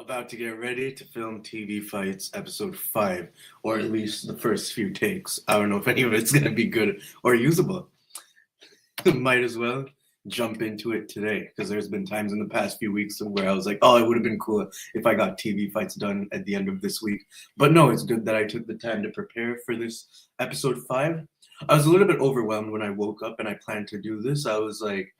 About to get ready to film TV Fights episode 5, or at least the first few takes. I don't know if any of it's going to be good or usable. Might as well jump into it today, because there's been times in the past few weeks where I was like, oh, it would have been cool if I got TV Fights done at the end of this week. But no, it's good that I took the time to prepare for this episode 5. I was a little bit overwhelmed when I woke up and I planned to do this. I was like,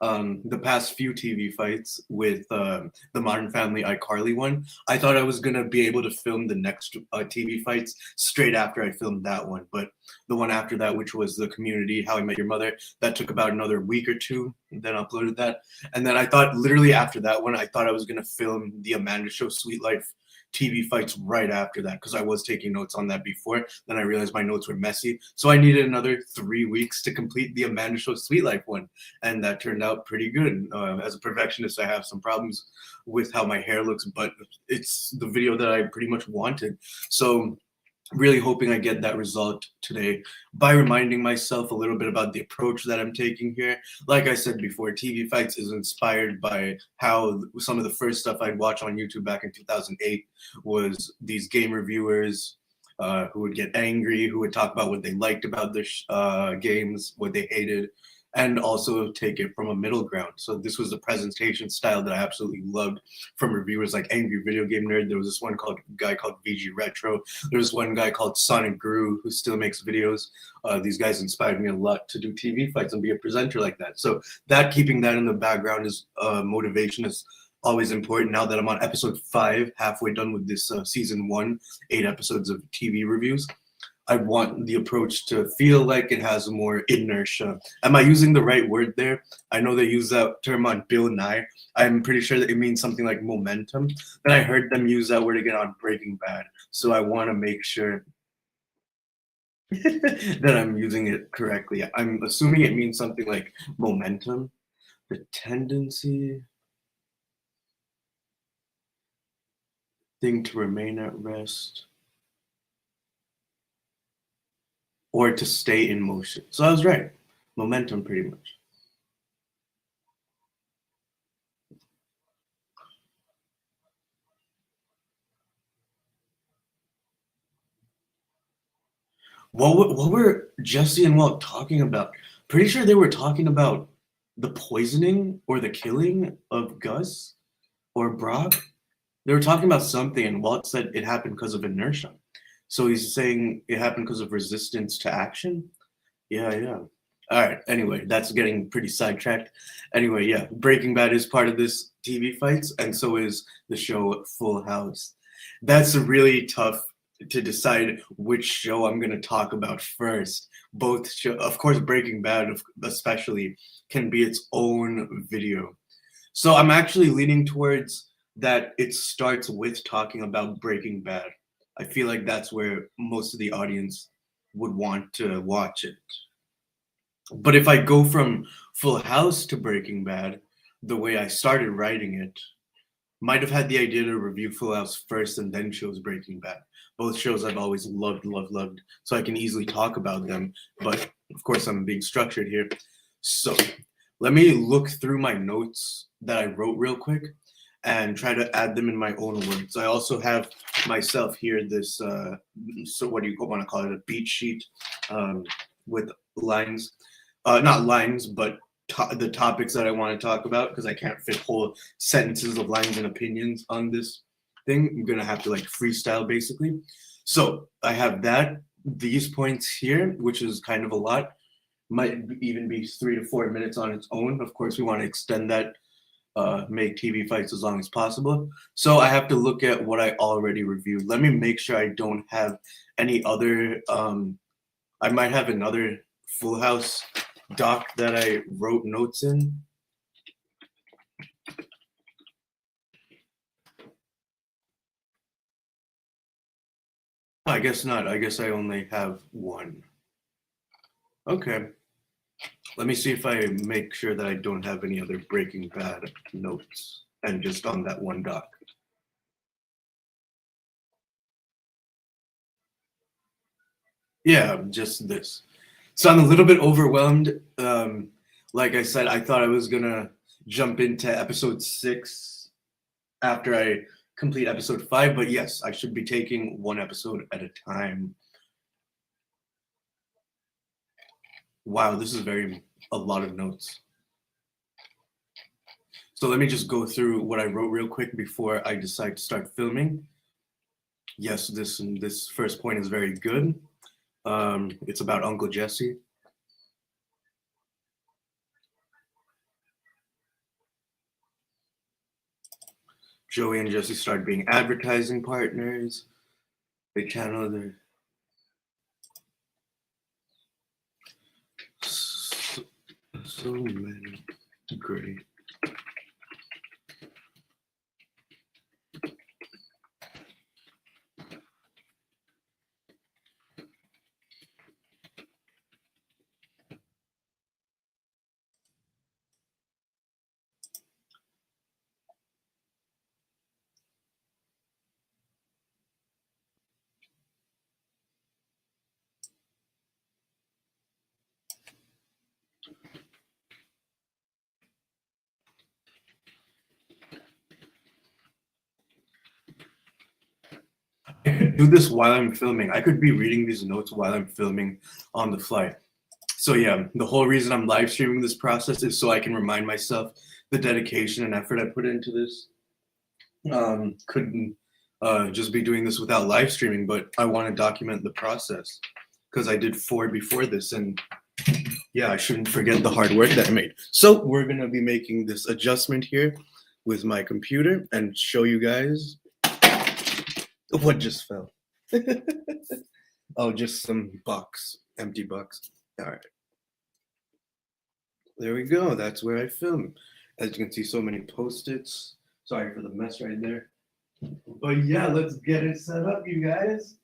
the past few TV fights with the Modern Family iCarly one, I thought I was gonna be able to film the next TV fights straight after I filmed that one. But the one after that, which was the Community, How I Met Your Mother, that took about another week or two. Then uploaded that, and then I thought literally after that one, I thought I was gonna film the Amanda Show Sweet Life TV fights right after that because I was taking notes on that before. Then I realized my notes were messy, so I needed another 3 weeks to complete the Amanda Show Sweet Life one, and that turned out pretty good. As a perfectionist, I have some problems with how my hair looks, but it's the video that I pretty much wanted. So really hoping I get that result today by reminding myself a little bit about the approach that I'm taking here. Like I said before, TV Fights is inspired by how some of the first stuff I'd watch on YouTube back in 2008 was these game reviewers who would get angry, who would talk about what they liked about their games, what they hated, and also take it from a middle ground. So this was the presentation style that I absolutely loved from reviewers like Angry Video Game Nerd. There was this one guy called VG Retro. There was one guy called Sonic Guru who still makes videos. These guys inspired me a lot to do TV fights and be a presenter like that. So that keeping that in the background is motivation is always important. Now that I'm on episode 5, halfway done with this season 1, 8 episodes of TV reviews, I want the approach to feel like it has more inertia. Am I using the right word there? I know they use that term on Bill Nye. I'm pretty sure that it means something like momentum. Then I heard them use that word again on Breaking Bad. So I want to make sure that I'm using it correctly. I'm assuming it means something like momentum, the tendency, thing to remain at rest, or to stay in motion. So I was right. Momentum, pretty much. What were Jesse and Walt talking about? Pretty sure they were talking about the poisoning or the killing of Gus or Brock. They were talking about something, and Walt said it happened because of inertia. So he's saying it happened because of resistance to action. Yeah, yeah. All right. Anyway, that's getting pretty sidetracked. Anyway, yeah, Breaking Bad is part of this TV fights, and so is the show Full House. That's really tough to decide which show I'm going to talk about first. Both show, of course, Breaking Bad, especially, can be its own video. So I'm actually leaning towards that it starts with talking about Breaking Bad. I feel like that's where most of the audience would want to watch it. But if I go from Full House to Breaking Bad, the way I started writing it, might have had the idea to review Full House first and then chose Breaking Bad. Both shows I've always loved, loved, loved, so I can easily talk about them. But of course, I'm being structured here. So let me look through my notes that I wrote real quick and try to add them in my own words. I also have myself here this, so what do you want to call it, a beat sheet with lines, not lines, but the topics that I want to talk about, because I can't fit whole sentences of lines and opinions on this thing. I'm gonna have to like freestyle basically. So I have these points here, which is kind of a lot. Might even be 3 to 4 minutes on its own. Of course, we want to extend that, make TV fights as long as possible. So I have to look at what I already reviewed. Let me make sure I don't have any other. I might have another Full House doc that I wrote notes in. I guess not. I guess I only have one. Okay. Let me see if I make sure that I don't have any other Breaking Bad notes and just on that one doc. Yeah, just this. So I'm a little bit overwhelmed. Like I said, I thought I was gonna jump into episode 6 after I complete episode 5, but yes, I should be taking one episode at a time. Wow, this is a lot of notes. So let me just go through what I wrote real quick before I decide to start filming. Yes, this first point is very good. It's about Uncle Jesse. Joey and Jesse started being advertising partners. They channel their so many great. I could do this while I'm filming. I could be reading these notes while I'm filming on the fly. So yeah, the whole reason I'm live streaming this process is so I can remind myself the dedication and effort I put into this. Couldn't just be doing this without live streaming, but I want to document the process because I did 4 before this, and yeah, I shouldn't forget the hard work that I made. So we're gonna be making this adjustment here with my computer and show you guys what just fell. Oh, just some empty box. All right. There we go. That's where I film. As you can see, so many Post-its. Sorry for the mess right there. But yeah, let's get it set up, you guys.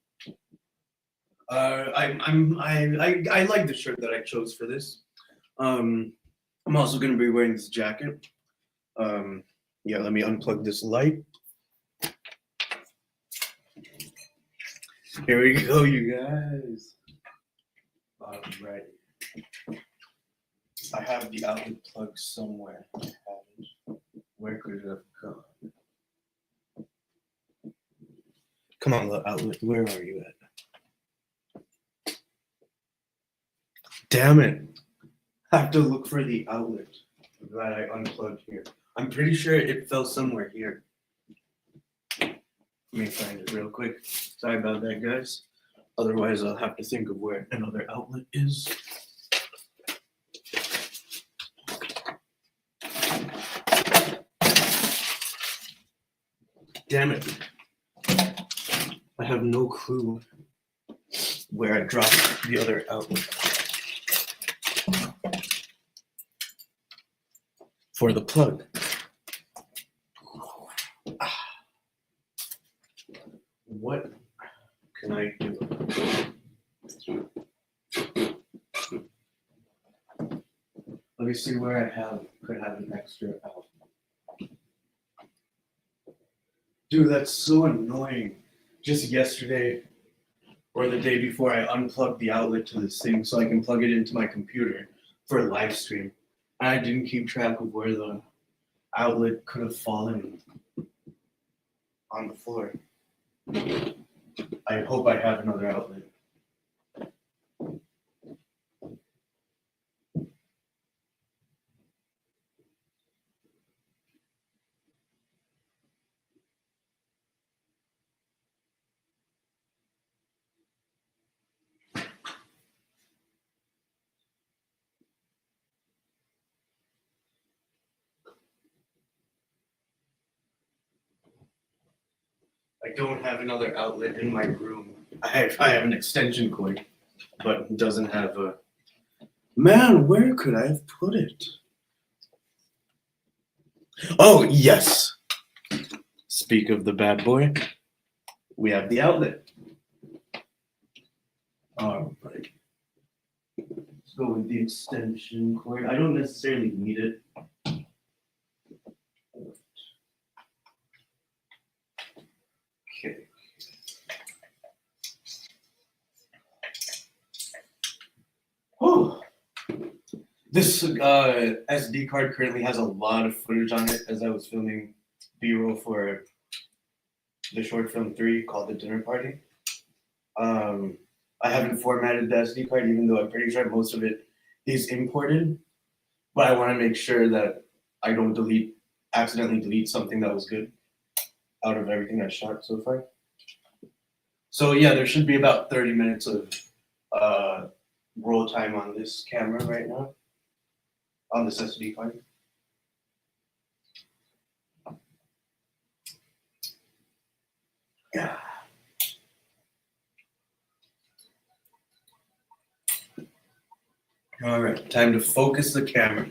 I like the shirt that I chose for this. I'm also gonna be wearing this jacket. Yeah, let me unplug this light. Here we go, you guys. All right. I have the outlet plug somewhere. Where could it have gone? Come on, the outlet. Where are you at? Damn it. I have to look for the outlet that I unplugged here. I'm pretty sure it fell somewhere here. Let me find it real quick. Sorry about that, guys. Otherwise, I'll have to think of where another outlet is. Damn it. I have no clue where I dropped the other outlet. For the plug. What can I do? Let me see where I could have an extra outlet. Dude, that's so annoying. Just yesterday or the day before, I unplugged the outlet to this thing so I can plug it into my computer for a live stream. And I didn't keep track of where the outlet could have fallen on the floor. I hope I have another outlet. I don't have another outlet in my room. I have an extension cord, but it doesn't have a... Man, where could I have put it? Oh, yes. Speak of the bad boy. We have the outlet. All right. Let's go with the extension cord. I don't necessarily need it. Okay. Oh. This SD card currently has a lot of footage on it as I was filming B-roll for the short film 3 called The Dinner Party. I haven't formatted the SD card, even though I'm pretty sure most of it is imported. But I want to make sure that I don't accidentally delete something that was good out of everything I shot so far. So yeah, there should be about 30 minutes of roll time on this camera right now, on this SD card. Yeah. All right, time to focus the camera.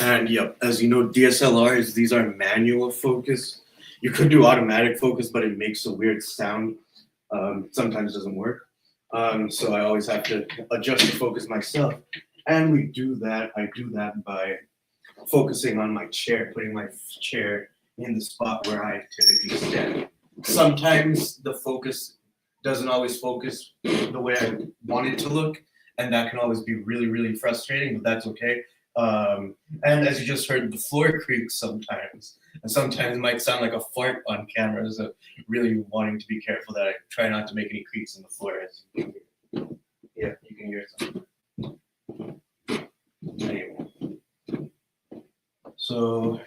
And yep, as you know, DSLRs, these are manual focus. You could do automatic focus, but it makes a weird sound. Sometimes doesn't work. So I always have to adjust the focus myself. And I do that by focusing on my chair, putting my chair in the spot where I typically stand. Sometimes the focus doesn't always focus the way I want it to look, and that can always be really, really frustrating, but that's okay. And as you just heard, the floor creaks sometimes, and sometimes it might sound like a fart on camera, so really wanting to be careful that I try not to make any creaks in the floor. As you can hear. Yeah, you can hear something. Anyway. So,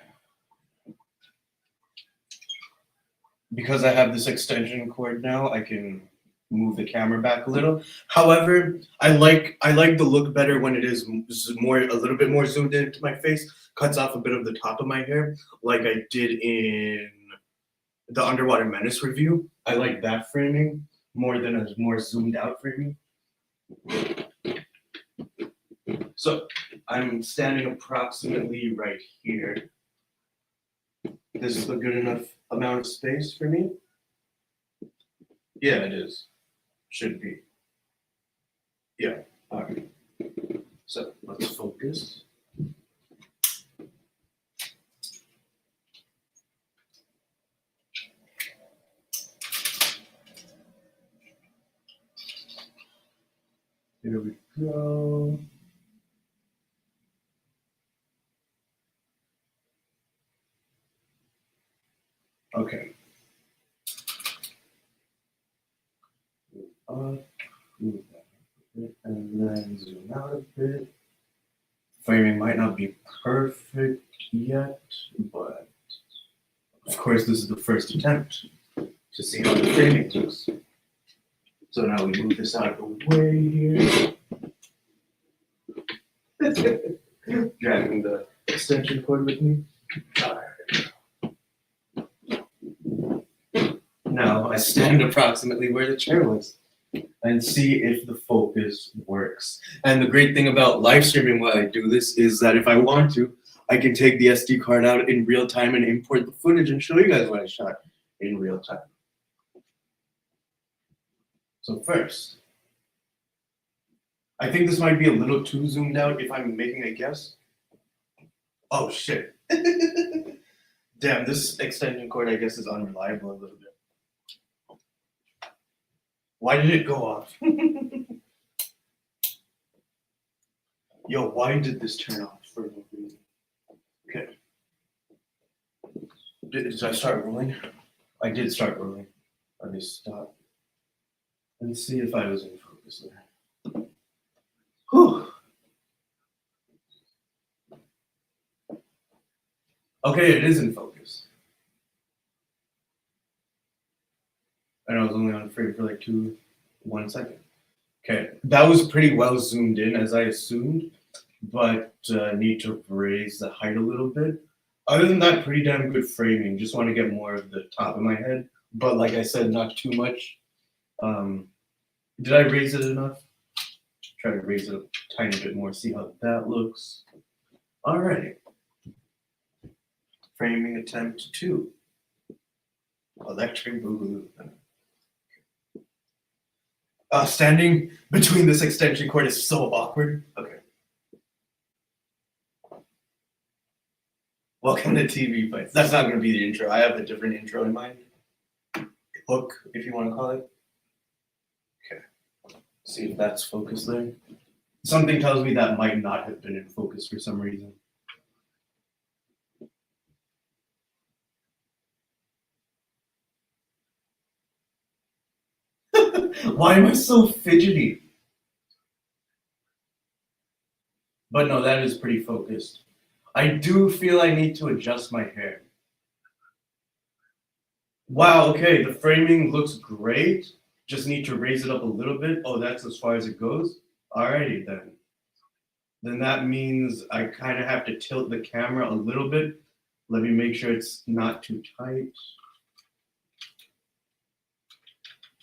because I have this extension cord now, I can move the camera back a little. However, I like the look better when it is more, a little bit more zoomed into my face, cuts off a bit of the top of my hair, like I did in the Underwater Menace review. I like that framing more than a more zoomed out framing. So I'm standing approximately right here. This is a good enough amount of space for me? Yeah, it is. Should be. Yeah, all right. So let's focus. Here we go. Okay. Move up, move that a bit, and then zoom out a bit. Framing might not be perfect yet, but of course this is the first attempt to see how the framing looks. So now we move this out of the way here. Dragging the extension cord with me. Now I stand approximately where the chair was and see if the focus works. And the great thing about live streaming while I do this is that if I want to, I can take the SD card out in real time and import the footage and show you guys what I shot in real time. So first, I think this might be a little too zoomed out if I'm making a guess. Oh shit. Damn, this extension cord I guess is unreliable a little bit. Why did it go off? Yo, why did this turn off for no reason? Okay. Did I start rolling? I did start rolling. Let me stop and see if I was in focus there. Whew. Okay, it is in focus. And I was only on frame for like 1 second. Okay, that was pretty well zoomed in as I assumed, but need to raise the height a little bit. Other than that, pretty damn good framing. Just want to get more of the top of my head, but like I said, not too much. Did I raise it enough? Try to raise it a tiny bit more, see how that looks. All right. Framing attempt 2. Electric Boogaloo. Standing between this extension cord is so awkward. Okay. Welcome to TV Fights. That's not going to be the intro. I have a different intro in mind. Hook, if you want to call it. Okay. See if that's focused there. Something tells me that might not have been in focus for some reason. Why am I so fidgety? But no, that is pretty focused. I do feel I need to adjust my hair. Wow, okay, the framing looks great. Just need to raise it up a little bit. Oh, that's as far as it goes? Alrighty then. Then that means I kind of have to tilt the camera a little bit. Let me make sure it's not too tight.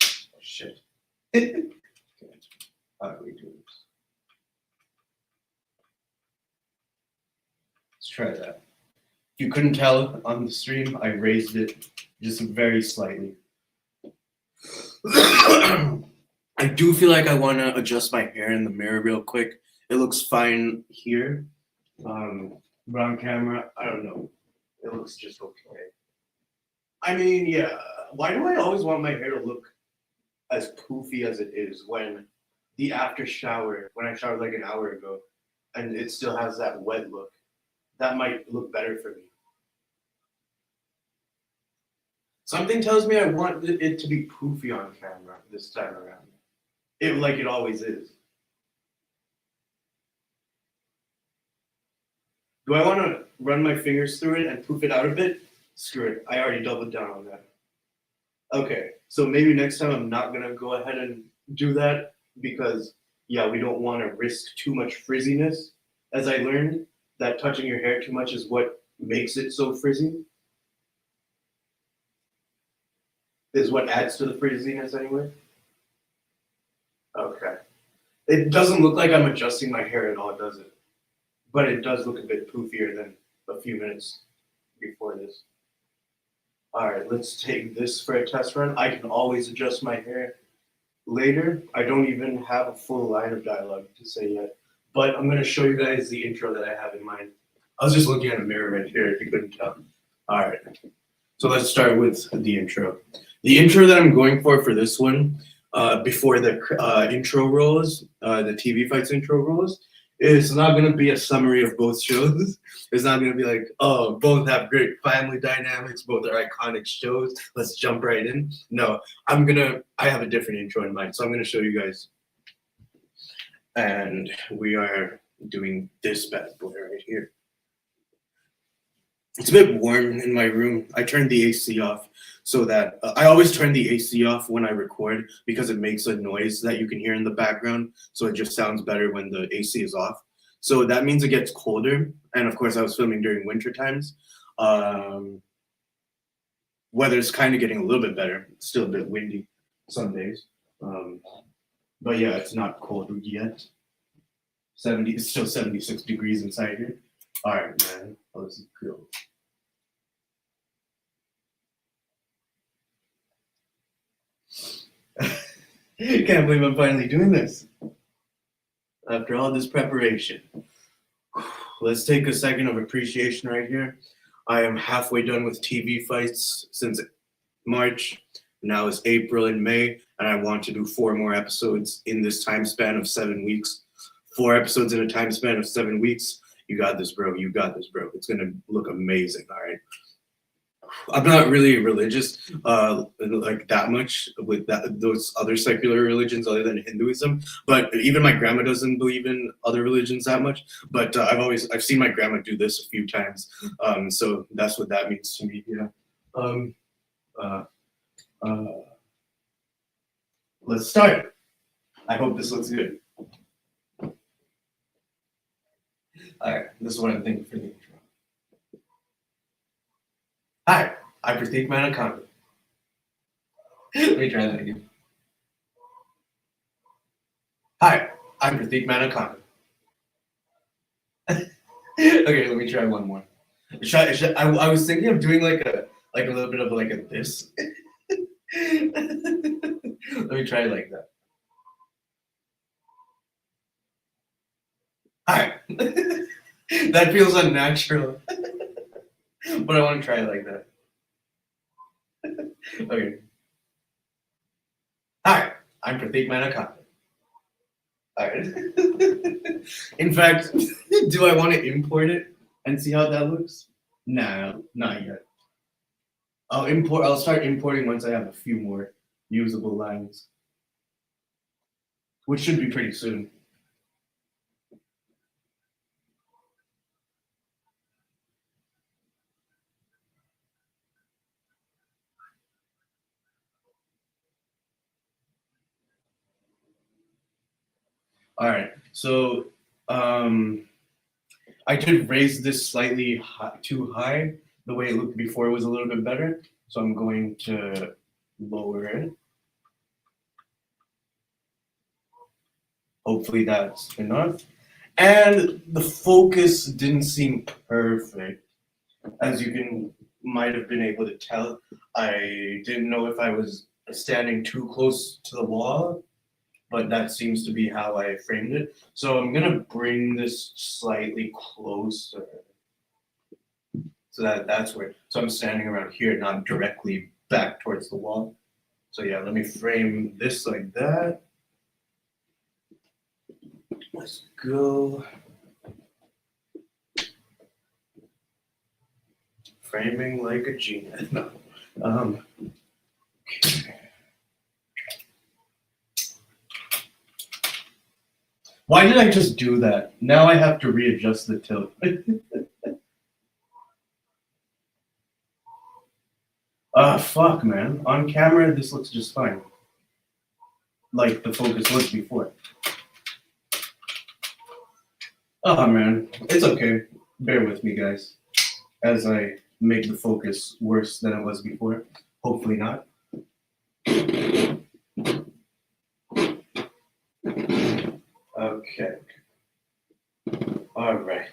Oh, shit. How do we do this? Let's try that. If you couldn't tell on the stream, I raised it just very slightly. I do feel like I want to adjust my hair in the mirror real quick. It looks fine here. But on camera, I don't know. It looks just okay. I mean, yeah. Why do I always want my hair to look as poofy as it is when the after shower, when I showered like an hour ago, and it still has that wet look? That might look better for me. Something tells me I want it to be poofy on camera this time around. It like it always is. Do I want to run my fingers through it and poof it out a bit? Screw it. I already doubled down on that. Okay, so maybe next time I'm not going to go ahead and do that because, yeah, we don't want to risk too much frizziness. As I learned, that touching your hair too much is what makes it so frizzy. Is what adds to the frizziness anyway. Okay. It doesn't look like I'm adjusting my hair at all, does it? But it does look a bit poofier than a few minutes before this. All right, let's take this for a test run. I can always adjust my hair later. I don't even have a full line of dialogue to say yet, but I'm gonna show you guys the intro that I have in mind. I was just looking at a mirror right here if you couldn't tell. All right, so let's start with the intro. The intro that I'm going for this one, before the intro rolls, the TV Fights intro rolls, it's not going to be a summary of both shows. It's not going to be like, oh, both have great family dynamics, both are iconic shows, let's jump right in. No, I have a different intro in mind, so I'm going to show you guys. And we are doing this bad boy right here. It's a bit warm in my room. I turned the AC off so that I always turn the AC off when I record because it makes a noise that you can hear in the background. So it just sounds better when the AC is off. So that means it gets colder. And of course, I was filming during winter times. Weather's kind of getting a little bit better. It's still a bit windy some days. But yeah, it's not cold yet. It's still 76 degrees inside here. All right, man, let's go. Can't believe I'm finally doing this. After all this preparation. Let's take a second of appreciation right here. I am halfway done with TV Fights since March. Now it's April and May, and I want to do 4 more episodes in this time span of 7 weeks. 4 episodes in a time span of 7 weeks. You got this, bro. You got this, bro. It's gonna look amazing. All right. I'm not really religious, like that much with those other secular religions other than Hinduism. But even my grandma doesn't believe in other religions that much. But I've seen my grandma do this a few times. So that's what that means to me. Yeah. Let's start. I hope this looks good. All right, this is what I'm thinking for the intro. Hi, I'm Pratik Manakonda. Let me try that again. Hi, I'm Pratik Manakonda. Okay, let me try one more. I was thinking of doing like a little bit of like a this. Let me try it like that. Hi. That feels unnatural. But I want to try it like that. Okay. Hi, I'm Pratik Manakonda. All right. In fact, do I want to import it and see how that looks? No, not yet. I'll start importing once I have a few more usable lines. which should be pretty soon. All right, so I did raise this slightly too high. The way it looked before was a little bit better, so I'm going to lower it. Hopefully that's enough. And the focus didn't seem perfect. As you might have been able to tell, I didn't know if I was standing too close to the wall, but that seems to be how I framed it. So I'm gonna bring this slightly closer. So that's where, so I'm standing around here, not directly back towards the wall. So yeah, let me frame this like that. Let's go. Framing like a genius. No. Okay. Why did I just do that? Now I have to readjust the tilt. Fuck, man. On camera, this looks just fine. Like the focus was before. Oh, man. It's okay. Bear with me, guys, as I make the focus worse than it was before. Hopefully not. Okay. All right.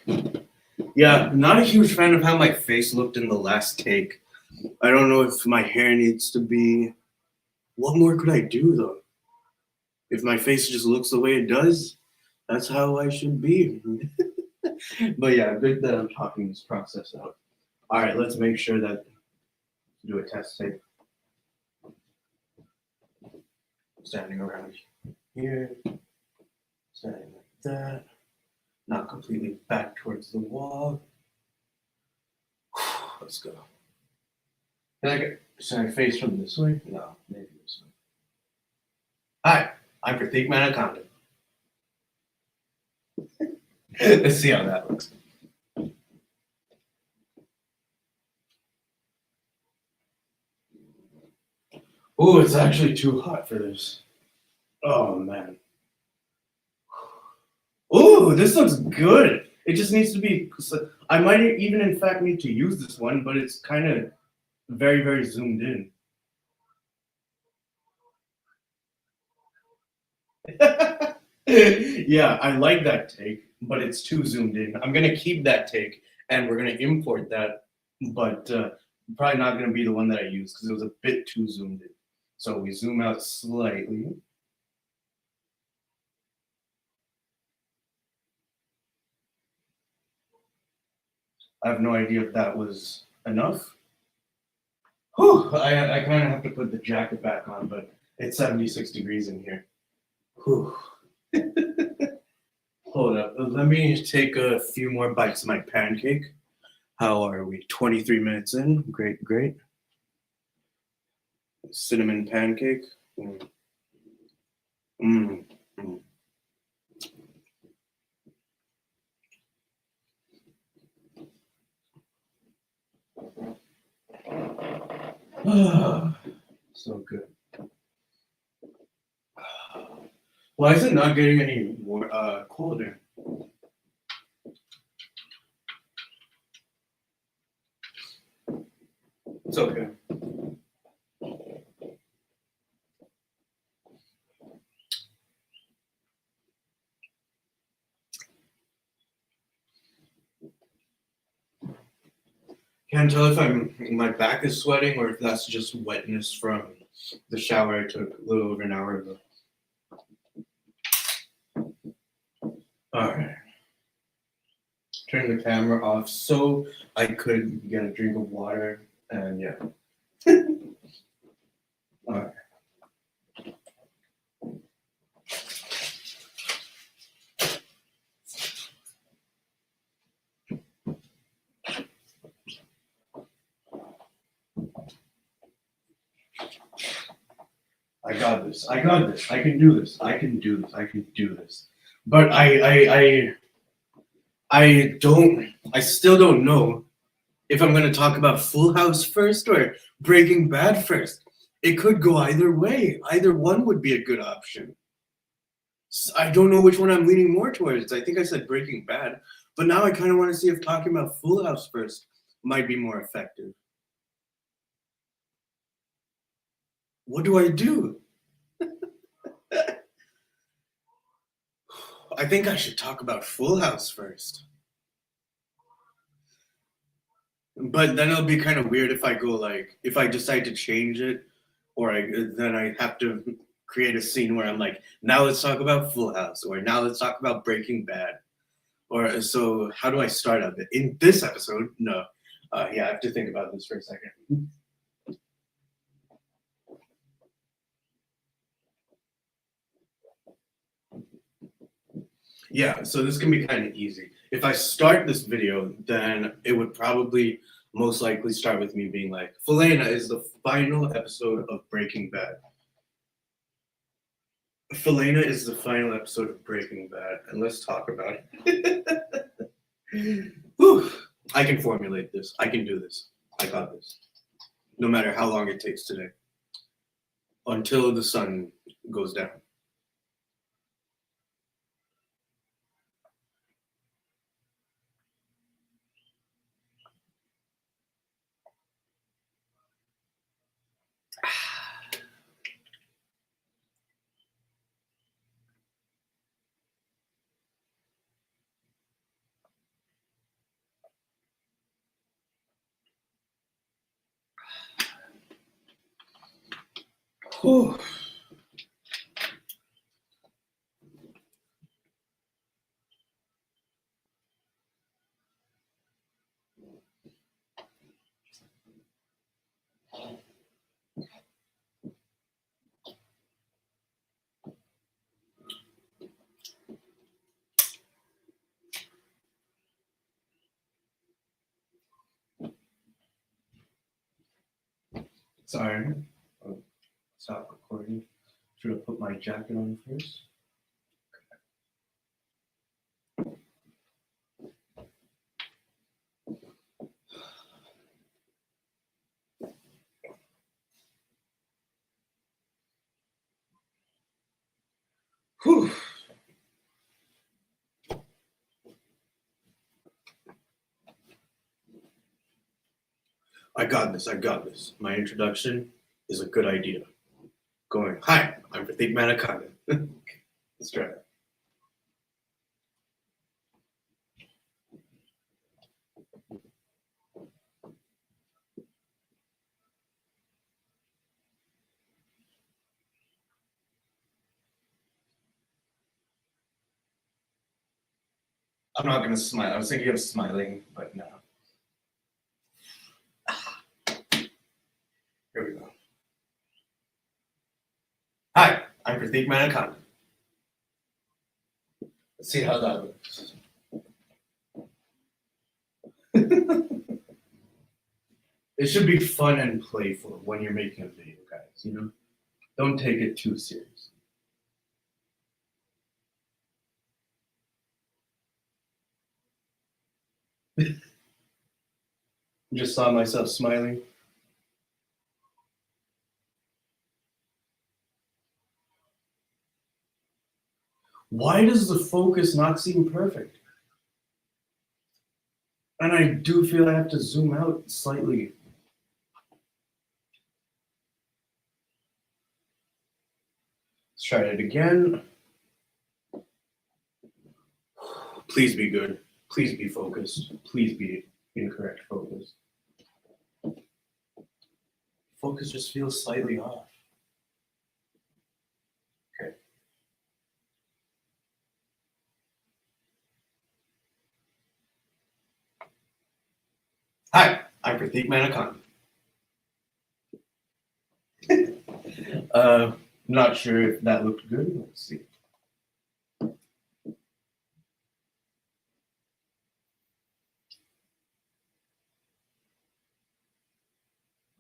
Yeah, not a huge fan of how my face looked in the last take. I don't know if my hair needs to be. What more could I do, though? If my face just looks the way it does, that's how I should be. But yeah, good that I'm talking this process out. All right, let's make sure that. Do a test take. Standing around here, standing like that, not completely back towards the wall. Let's go. Should I face from this way? No, maybe this way. Hi, I'm Pratik Manakonda. Let's see how that looks. Oh, it's actually too hot for this. Oh, man. Oh, this looks good. It just needs to be. I might even, in fact, need to use this one, but it's kind of very, very zoomed in. Yeah, I like that take, but it's too zoomed in. I'm gonna keep that take, and we're gonna import that, but probably not gonna be the one that I use because it was a bit too zoomed in. So we zoom out slightly. I have no idea if that was enough. Whew, I kind of have to put the jacket back on, but it's 76 degrees in here. Whew. Hold up. Let me take a few more bites of my pancake. How are we? 23 minutes in. Great, great. Cinnamon pancake. Mm. Mm. Mm. So good. Why is it not getting any more colder? It's okay. Can't tell if my back is sweating or if that's just wetness from the shower I took a little over an hour ago. All right. Turn the camera off so I could get a drink of water and yeah. All right. I got this. I got this. I can do this. I can do this. I can do this. But I don't. I still don't know if I'm going to talk about Full House first or Breaking Bad first. It could go either way. Either one would be a good option. I don't know which one I'm leaning more towards. I think I said Breaking Bad, but now I kind of want to see if talking about Full House first might be more effective. What do I do? I think I should talk about Full House first. But then it'll be kind of weird if I go like, if I decide to change it, or then I have to create a scene where I'm like, now let's talk about Full House, or now let's talk about Breaking Bad. Or so how do I start up in this episode? No. Yeah, I have to think about this for a second. Yeah, so this can be kind of easy. If I start this video, then it would probably most likely start with me being like, Felena is the final episode of Breaking Bad. Felena is the final episode of Breaking Bad, and let's talk about it. Whew. I can formulate this. I can do this. I got this. No matter how long it takes today. Until the sun goes down. Whew. Sorry. I'll stop recording. Should have put my jacket on first. Whew. I got this. I got this. My introduction is a good idea. Going, hi, I'm Pratik Manakanda. Let's try it. I'm not going to smile. I was thinking of smiling, but no. Here we go. Hi, I'm Pratik Manakanda. Let's see how that looks. It should be fun and playful when you're making a video, guys. You know, don't take it too seriously. Just saw myself smiling. Why does the focus not seem perfect? And I do feel I have to zoom out slightly. Let's try it again. Please be good. Please be focused. Please be in correct focus. Focus just feels slightly off. Okay. Hi, I'm Pratik Manakanda. Not sure if that looked good. Let's see.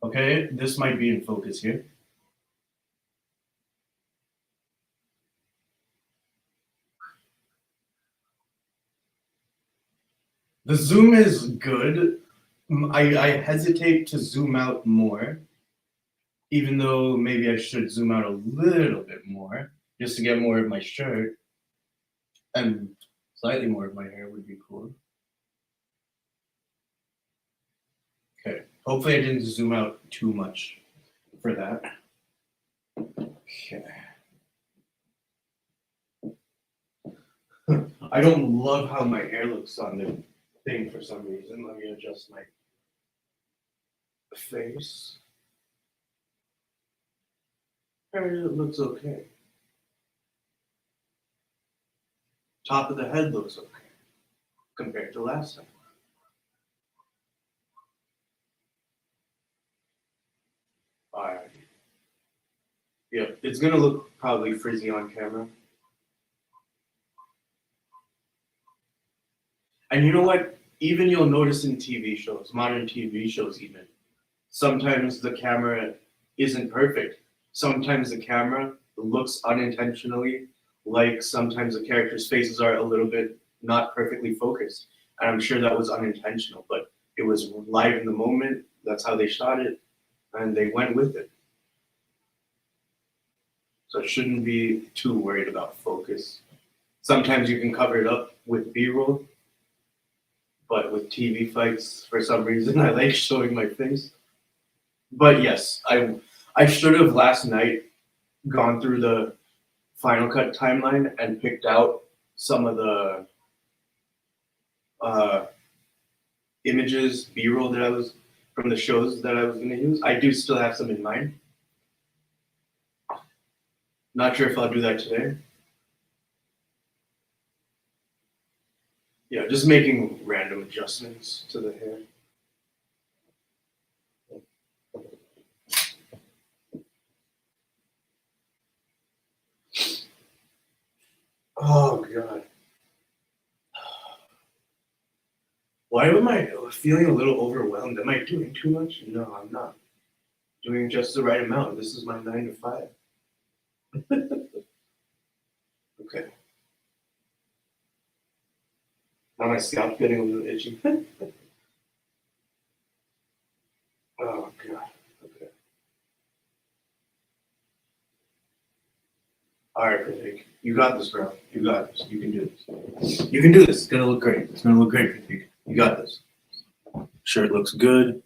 Okay, this might be in focus here. The zoom is good. I hesitate to zoom out more, even though maybe I should zoom out a little bit more just to get more of my shirt, and slightly more of my hair would be cool. Okay, hopefully I didn't zoom out too much for that. Okay. I don't love how my hair looks on the thing for some reason. Let me adjust my face. It looks okay. Top of the head looks okay compared to last time. Alright. Yeah, it's gonna look probably frizzy on camera. And you know what? Even you'll notice in TV shows, modern TV shows even, sometimes the camera isn't perfect. Sometimes the camera looks unintentionally like sometimes the characters' faces are a little bit not perfectly focused. And I'm sure that was unintentional, but it was live in the moment. That's how they shot it, and they went with it. So I shouldn't be too worried about focus. Sometimes you can cover it up with B-roll, but with TV fights, for some reason, I like showing my face. But yes, I should have last night gone through the Final Cut timeline and picked out some of the images, B-roll that I was from the shows that I was going to use. I do still have some in mind. Not sure if I'll do that today. Yeah, just making random adjustments to the hair. Oh God. Why am I feeling a little overwhelmed? Am I doing too much? No, I'm not. Doing just the right amount. This is my 9 to 5. Okay. Now my scalp getting a little itchy. Oh God. Okay. All right, Pratik. You got this, bro. You got this. You can do this. You can do this. It's gonna look great. It's gonna look great, Pratik. You got this. Shirt looks good.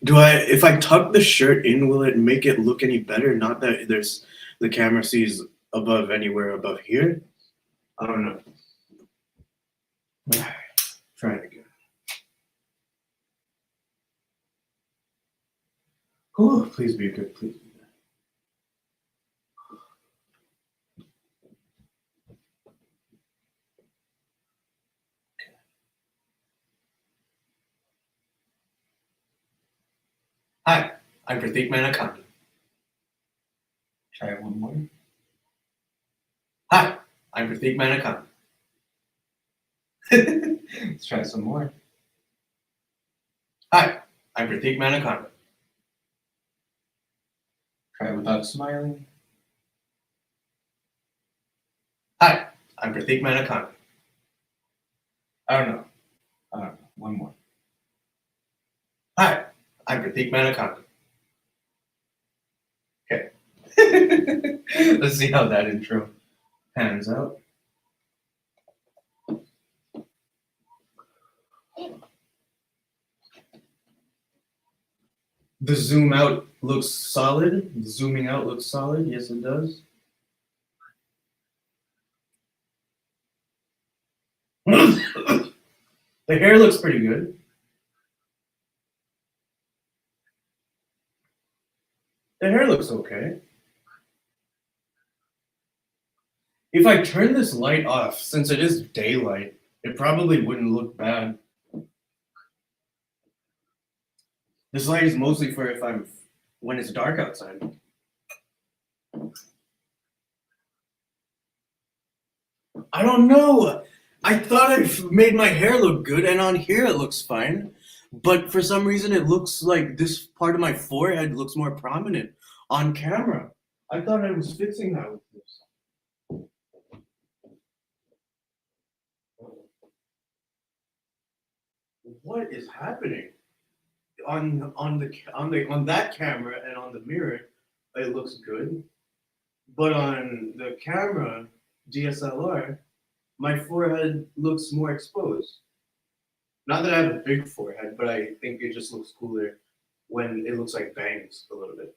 If I tuck the shirt in, will it make it look any better? Not that the camera sees anywhere above here. I don't know. Try it again. Oh, please be good. Please be good. Hi, I'm Pratik Manakandi. Try it one more. Hi, I'm Pratik Manakandi. Let's try some more. Hi, I'm Pratik Manakandi. Try it without smiling. Hi, I'm Pratik Manakandi. I don't know. One more. Hi, I'm Pratik Manakandi. Okay. Let's see how that intro pans out. The zoom out looks solid. The zooming out looks solid. Yes, it does. The hair looks pretty good. The hair looks okay. If I turn this light off, since it is daylight, it probably wouldn't look bad. This light is mostly for when it's dark outside. I don't know. I thought I made my hair look good, and on here it looks fine. But for some reason, it looks like this part of my forehead looks more prominent on camera. I thought I was fixing that with this. What is happening? On that camera and on the mirror, it looks good. But on the camera, DSLR, my forehead looks more exposed. Not that I have a big forehead, but I think it just looks cooler when it looks like bangs a little bit.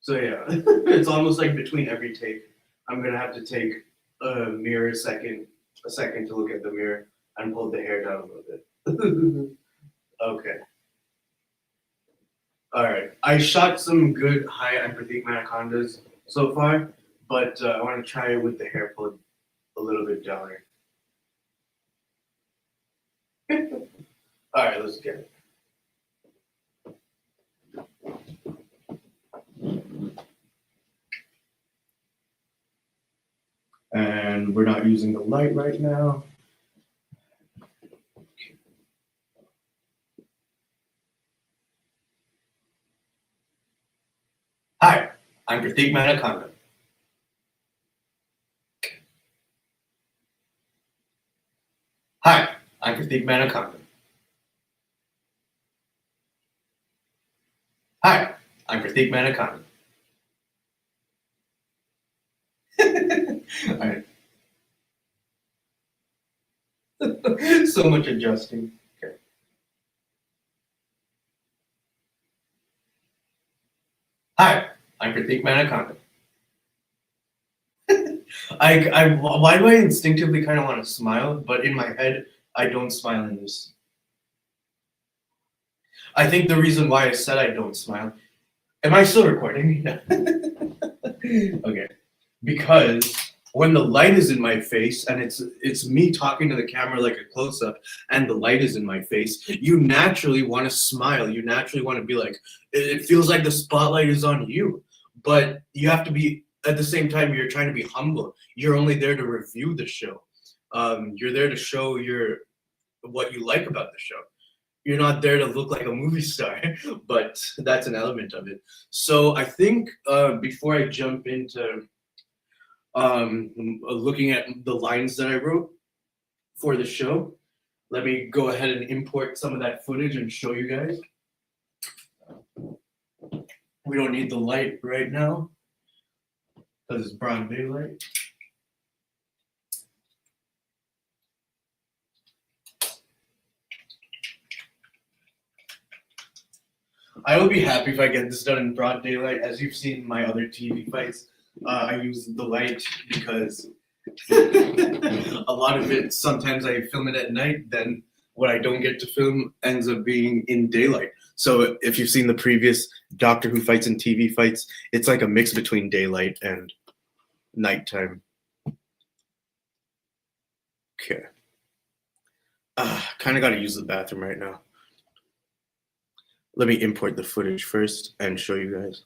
So yeah, it's almost like between every take, I'm gonna have to take a second to look at the mirror and pull the hair down a little bit. Okay. All right. I shot some good high empathic anacondas so far, but I want to try it with the hair pulled a little bit downer. All right, let's get it. And we're not using the light right now. Hi, I'm Pratik Manakonda. Hi, I'm Pratik Manakonda. Hi, I'm Pratik Manakonda. All right. So much adjusting. Okay. Hi, I'm Pratik Manakonda. Why do I instinctively kind of want to smile, but in my head, I don't smile in this. I think the reason why I said I don't smile. Am I still recording? Okay. Because when the light is in my face and it's me talking to the camera like a close up and the light is in my face, you naturally want to smile. You naturally want to be like, it feels like the spotlight is on you. But you have to be at the same time you're trying to be humble. You're only there to review the show. You're there to show your what you like about the show. You're not there to look like a movie star, but that's an element of it. So I think before I jump into looking at the lines that I wrote for the show, let me go ahead and import some of that footage and show you guys. We don't need the light right now because it's broad daylight. I will be happy if I get this done in broad daylight. As you've seen my other TV fights, I use the light because a lot of it, sometimes I film it at night, then what I don't get to film ends up being in daylight. So if you've seen the previous Doctor Who fights and TV fights, it's like a mix between daylight and nighttime. Okay. Kind of got to use the bathroom right now. Let me import the footage first and show you guys.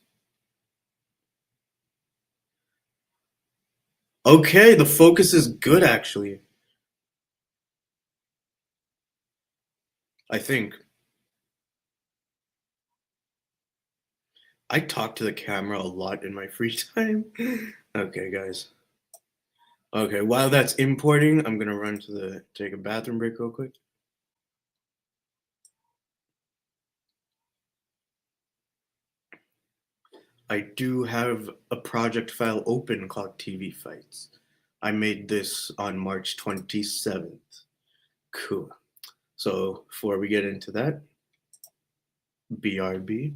Okay, the focus is good actually. I think. I talk to the camera a lot in my free time. Okay, guys. Okay, while that's importing, I'm gonna run to take a bathroom break real quick. I do have a project file open called TV Fights. I made this on March 27th. Cool. So before we get into that, BRB.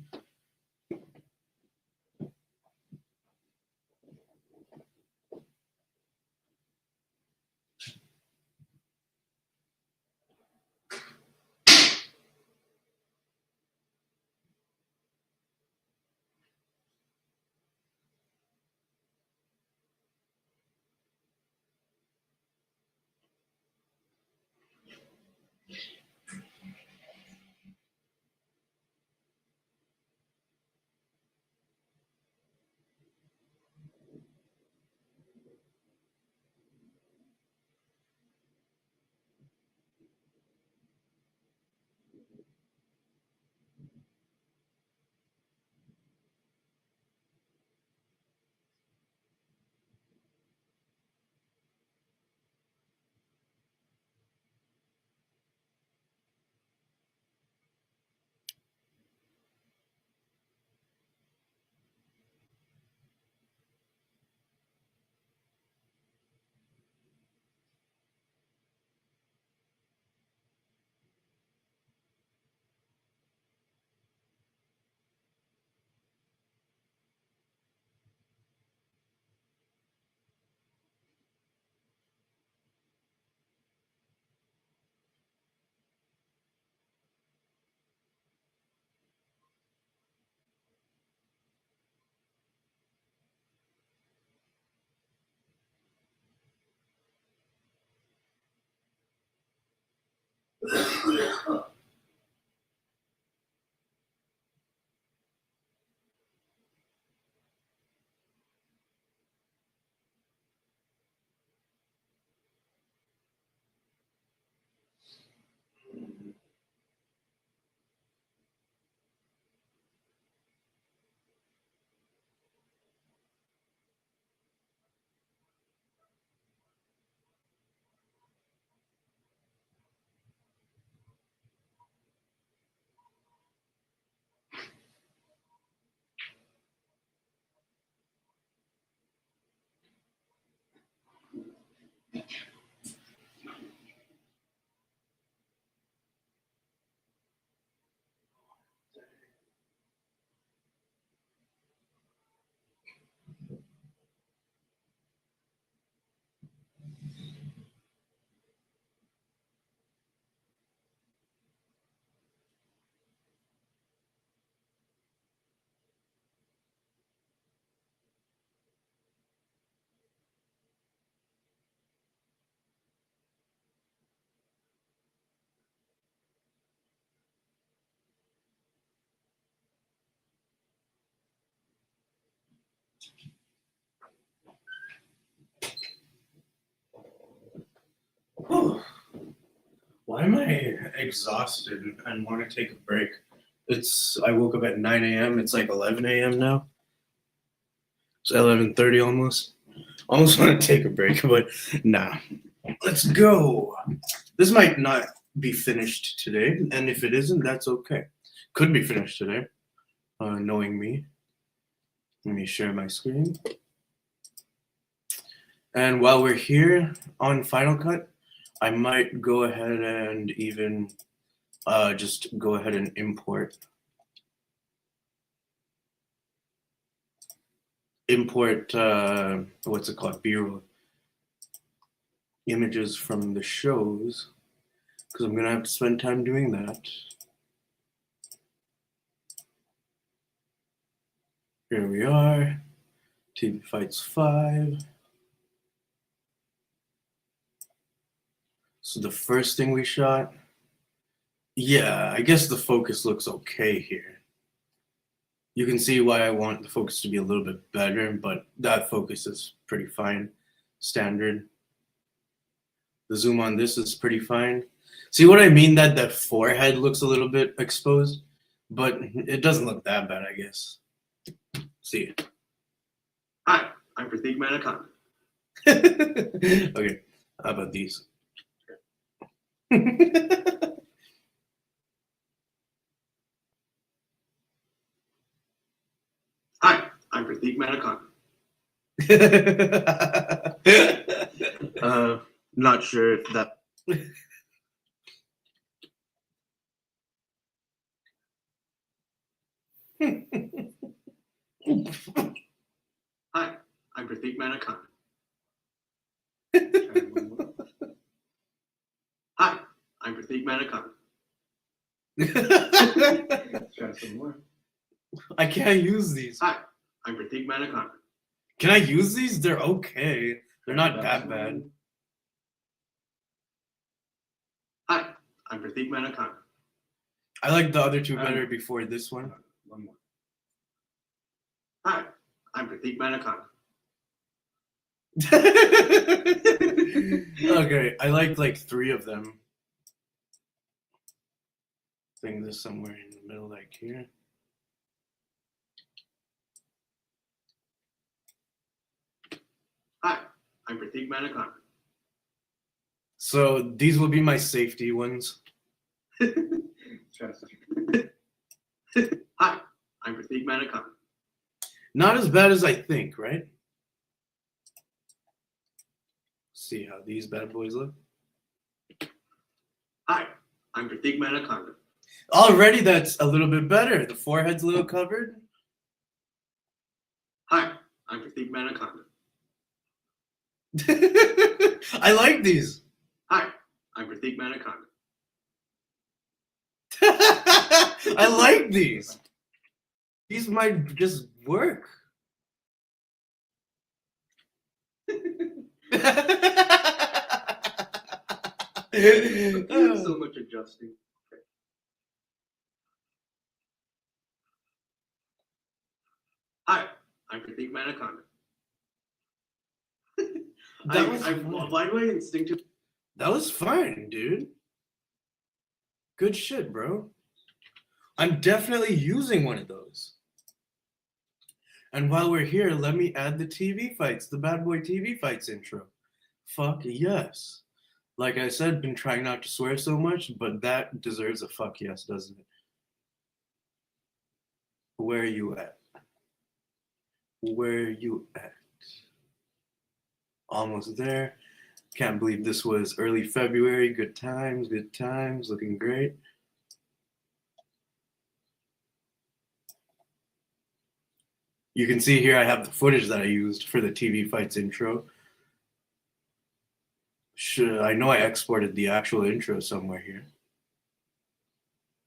Why am I exhausted and want to take a break? I woke up at 9 a.m. It's like 11 a.m. now. It's 11:30 almost. Almost want to take a break, but nah. Let's go. This might not be finished today, and if it isn't, that's okay. Could be finished today, knowing me. Let me share my screen. And while we're here on Final Cut, I might go ahead and even just go ahead and import what's it called, B-roll images from the shows, because I'm gonna have to spend time doing that. Here we are, TV Fights 5. So the first thing we shot, yeah, I guess the focus looks okay here. You can see why I want the focus to be a little bit better, but that focus is pretty fine, standard. The zoom on this is pretty fine. See what I mean, that the forehead looks a little bit exposed, but it doesn't look that bad, I guess. See. Hi, I'm Pratik Manakand. Okay, how about these? Hi, I'm Pratik Manakand. Not sure if that. Hi, I'm Pratik Manakand. Hi, I'm Pratik Manakand. Let's try some more. I can't use these. Hi, I'm Pratik Manakand. Can I use these? They're okay. They're not that bad. Hi, I'm Pratik Manakand. I like the other two better before this one. One more. Hi, I'm Pratik Manakand. Okay, I like three of them. I think this somewhere in the middle, like here. Hi, I'm Pratik Manakand. So these will be my safety ones. Hi, I'm Pratik Manakand. Not as bad as I think, right? See how these bad boys look. Hi, I'm Pratik Manakand. Already that's a little bit better. The forehead's a little covered. Hi, I'm Pratik Manakand. I like these. Hi, I'm Pratik Manakand. I like these. These might just work. So much adjusting. Hi, I'm Pratik Manakand. Why do I instinctively? That was fine, dude. Good shit, bro. I'm definitely using one of those. And while we're here, let me add the TV fights, the Bad Boy TV Fights intro. Fuck yes. Like I said, been trying not to swear so much, but that deserves a fuck yes, doesn't it? Where are you at? Where are you at? Almost there. Can't believe this was early February. Good times, looking great. You can see here I have the footage that I used for the TV Fights intro. I know I exported the actual intro somewhere here.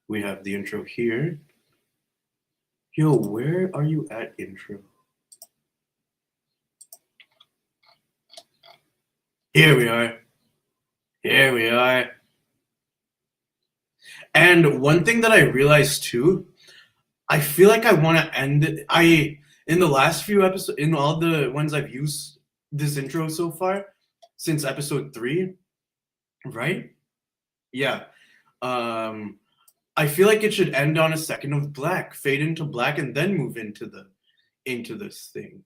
We have the intro here. Yo, where are you at, intro? Here we are. Here we are. And one thing that I realized too, I feel like I want to end it. In the last few episodes, in all the ones I've used this intro so far, since episode 3, right? Yeah. I feel like it should end on a second of black, fade into black, and then move into this thing.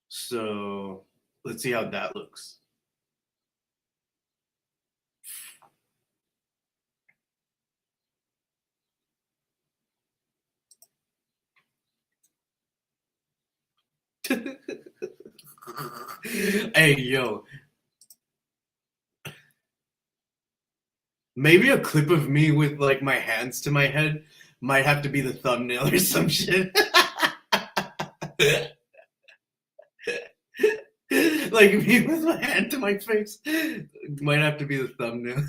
So let's see how that looks. Hey, yo. Maybe a clip of me with like my hands to my head might have to be the thumbnail or some shit. Like me with my hand to my face might have to be the thumbnail.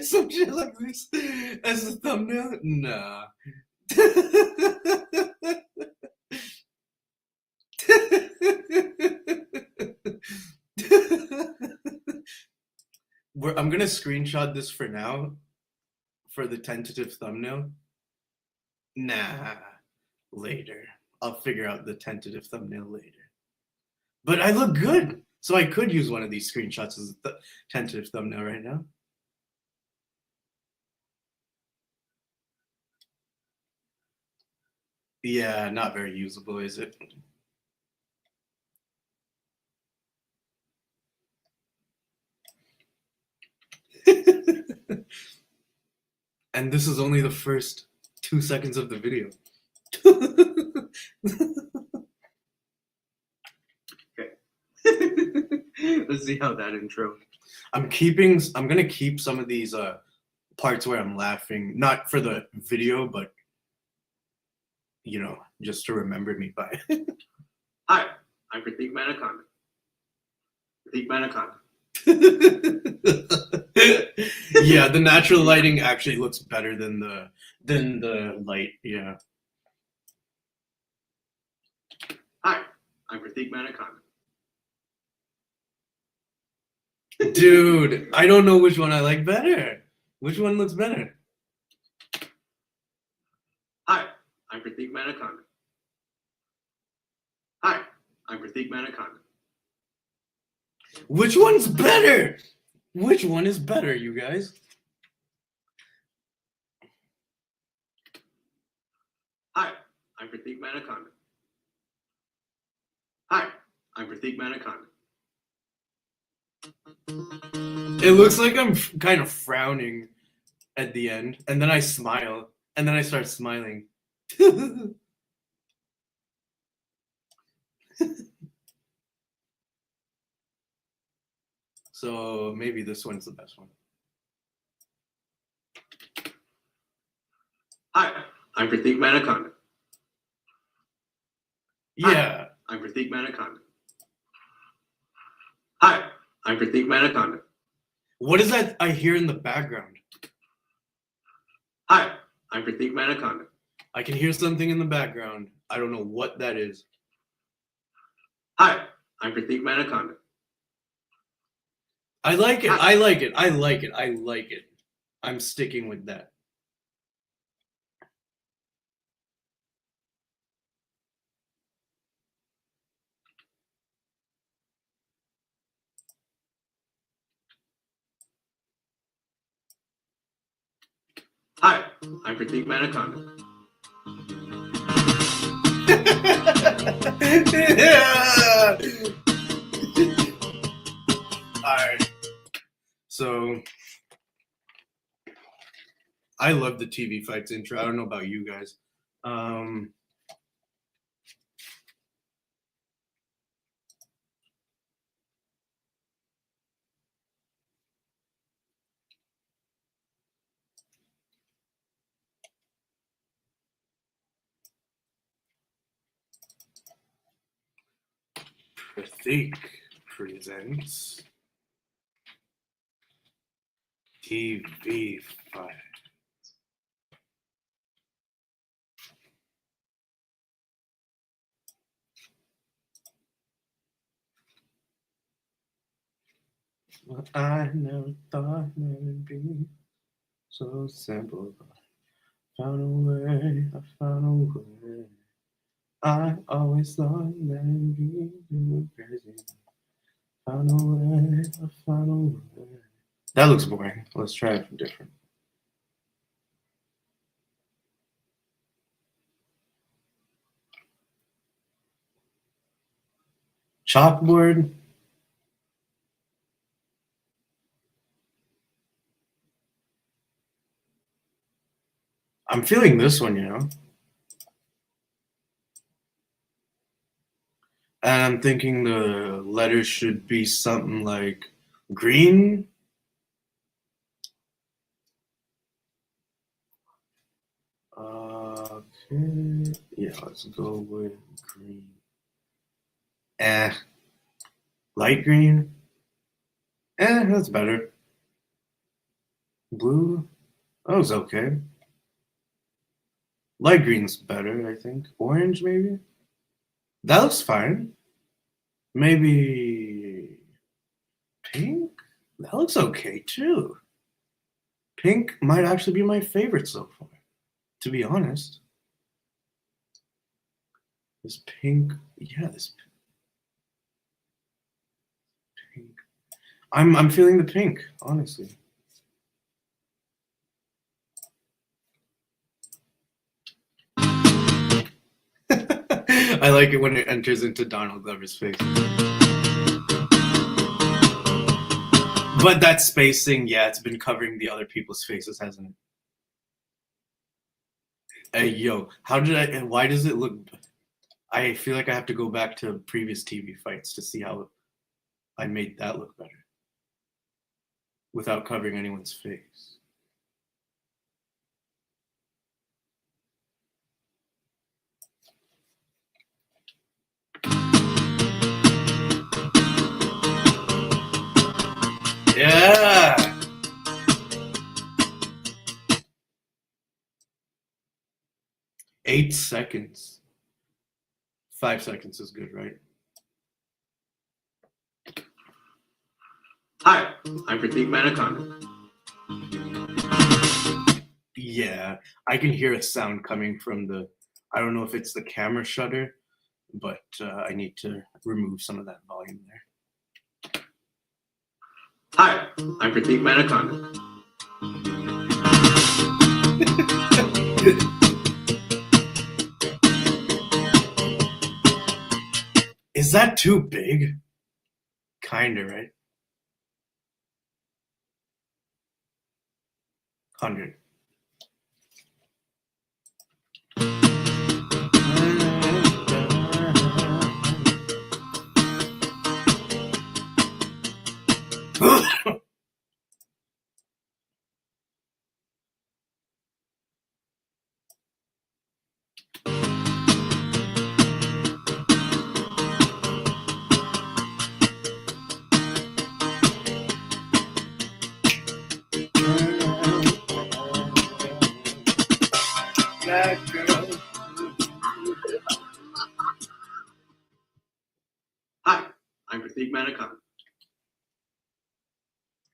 Some shit like this as the thumbnail? Nah. I'm gonna screenshot this for now for the tentative thumbnail. Nah, later. I'll figure out the tentative thumbnail later. But I look good, so I could use one of these screenshots as the tentative thumbnail right now. Yeah, not very usable, is it? And this is only the first 2 seconds of the video. Let's see how that intro. I'm gonna keep some of these parts where I'm laughing, not for the video, but you know, just to remember me by. Hi, I'm Pratik Manakonda. Pratik Manakonda. Yeah, the natural lighting actually looks better than the light. Yeah. Hi, I'm Pratik Manakonda. Dude, I don't know which one I like better. Which one looks better? Hi, I'm Pratik Manakonda. Hi, I'm Pratik Manakonda. Which one's better? Which one is better, you guys? Hi, I'm Pratik Manakonda. Hi, I'm Pratik Manakonda. It looks like I'm kind of frowning at the end, and then I smile, and then I start smiling. So maybe this one's the best one. Hi, I'm Pratik Manakonda. Yeah. I'm Pratik Manakonda. Hi, I'm Pratik Manakonda. What is that I hear in the background? Hi, I'm Pratik Manakonda. I can hear something in the background. I don't know what that is. Hi, I'm Pratik Manakonda. I like it. I like it. I like it. I like it. I'm sticking with that. Hi, I'm Pratik Manakonda. Yeah. Alright. So I love the TV fights intro. I don't know about you guys. Pratik presents TV fight. What I never thought it would be so simple. Found a way, I found a way. I always thought that you were crazy. Found a way, I found a way. That looks boring. Let's try it different. Chalkboard. I'm feeling this one, you know. And I'm thinking the letters should be something like green. Okay. Yeah, let's go with green. Light green. That's better. Blue. That was okay. Light green's better, I think. Orange, maybe? That looks fine. Maybe pink? That looks okay too. Pink might actually be my favorite so far, to be honest. This pink, yeah, this pink. I'm feeling the pink, honestly. I like it when it enters into Donald Glover's face. But that spacing, yeah, it's been covering the other people's faces, hasn't it? Hey, yo, why does it look, I feel like I have to go back to previous TV fights to see how I made that look better without covering anyone's face. Yeah. 8 seconds. 5 seconds is good, right? Hi, I'm Pratik Manakonda. Yeah, I can hear a sound coming from the, I don't know if it's the camera shutter, but I need to remove some of that volume there. Hi, I'm Pratik Manakonda. Is that too big? Kinda, right? 100. Hi, I'm Pratik Manakonda.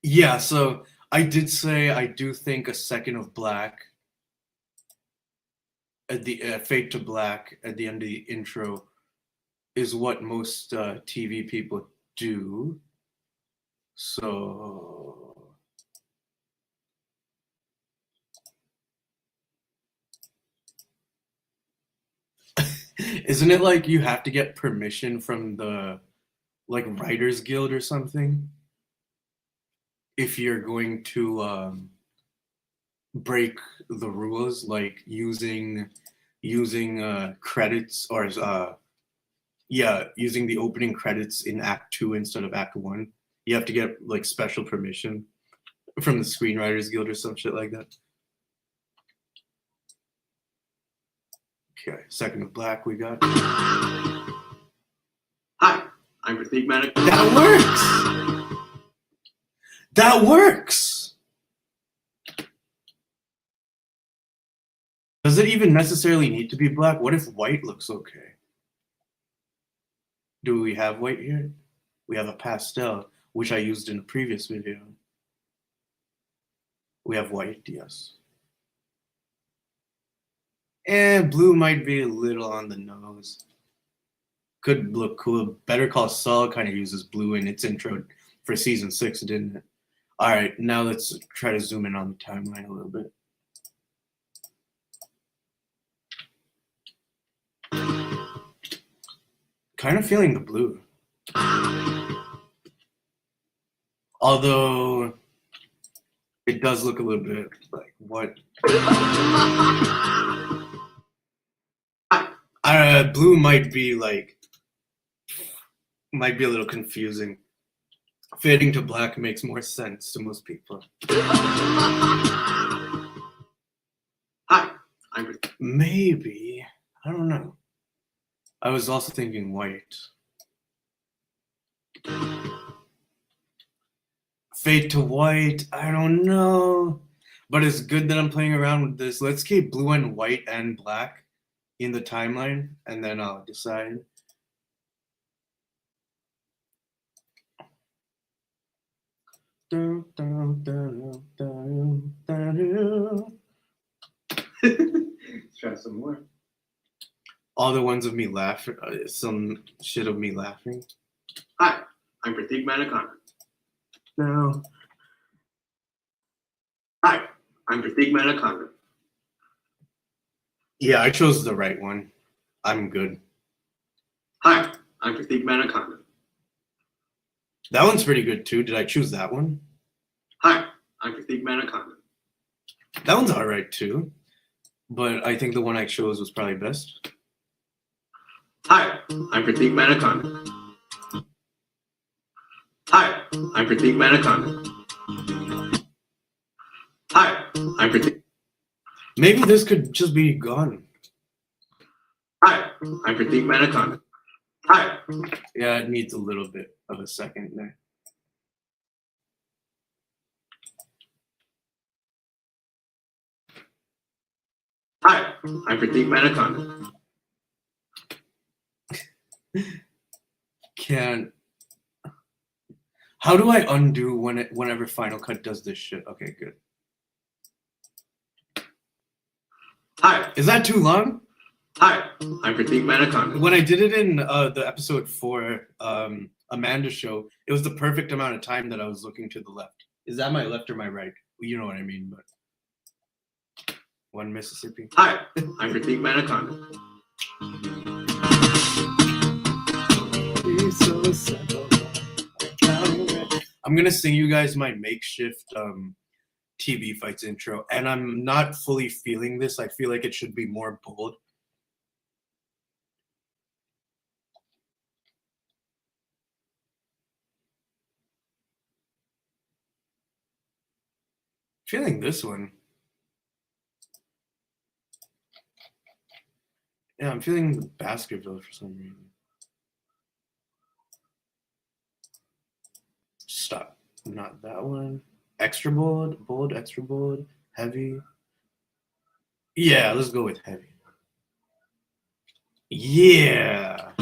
Yeah, so I did say I do think a second of black at the fade to black at the end of the intro is what most TV people do. So isn't it like you have to get permission from the like Writers Guild or something if you're going to break the rules, like using credits or using the opening credits in Act 2 instead of Act 1? You have to get like special permission from the Screenwriters Guild or some shit like that. Okay, second of black we got. Hi, I'm Pratik Manakonda. That works! That works! Does it even necessarily need to be black? What if white looks okay? Do we have white here? We have a pastel, which I used in a previous video. We have white, yes. Blue might be a little on the nose. Could look cool. Better Call Saul kind of uses blue in its intro for season 6, didn't it? All right, now let's try to zoom in on the timeline a little bit. Kind of feeling the blue. Although it does look a little bit like what? Blue might be a little confusing. Fading to black makes more sense to most people. Hi, I'm Maybe. I don't know. I was also thinking white. Fade to white, I don't know. But it's good that I'm playing around with this. Let's keep blue and white and black in the timeline, and then I'll decide. Let's try some more. All the ones of me laughing, some shit of me laughing. Hi, I'm Pratik Manakonda. No. Hi, I'm Pratik Manakonda. Yeah, I chose the right one. I'm good. Hi, I'm Pratik Manakonda. That one's pretty good too. Did I choose that one? Hi, I'm Pratik Manakonda. That one's alright too. But I think the one I chose was probably best. Hi, I'm Pratik Manakonda. Hi, I'm Pratik Manakonda. Hi, I'm Pratik. Maybe this could just be gone. Hi, I'm Pratik Manakonda. Hi. Yeah, it needs a little bit of a second there. Hi, I'm Pratik Manakonda. Can't. How do I undo whenever Final Cut does this shit? Okay, good. Hi. Is that too long? Hi, I'm Pratik Manakonda. When I did it in the episode 4 Amanda show, it was the perfect amount of time that I was looking to the left. Is that my left or my right? You know what I mean, but one Mississippi. Hi, I'm Pratik Manakonda. I'm gonna sing you guys my makeshift TV fights intro, and I'm not fully feeling this. I feel like it should be more bold. Feeling this one. Yeah, I'm feeling the Baskerville for some reason. Stop. Not that one. Extra bold, extra bold, heavy. Yeah, let's go with heavy. Yeah.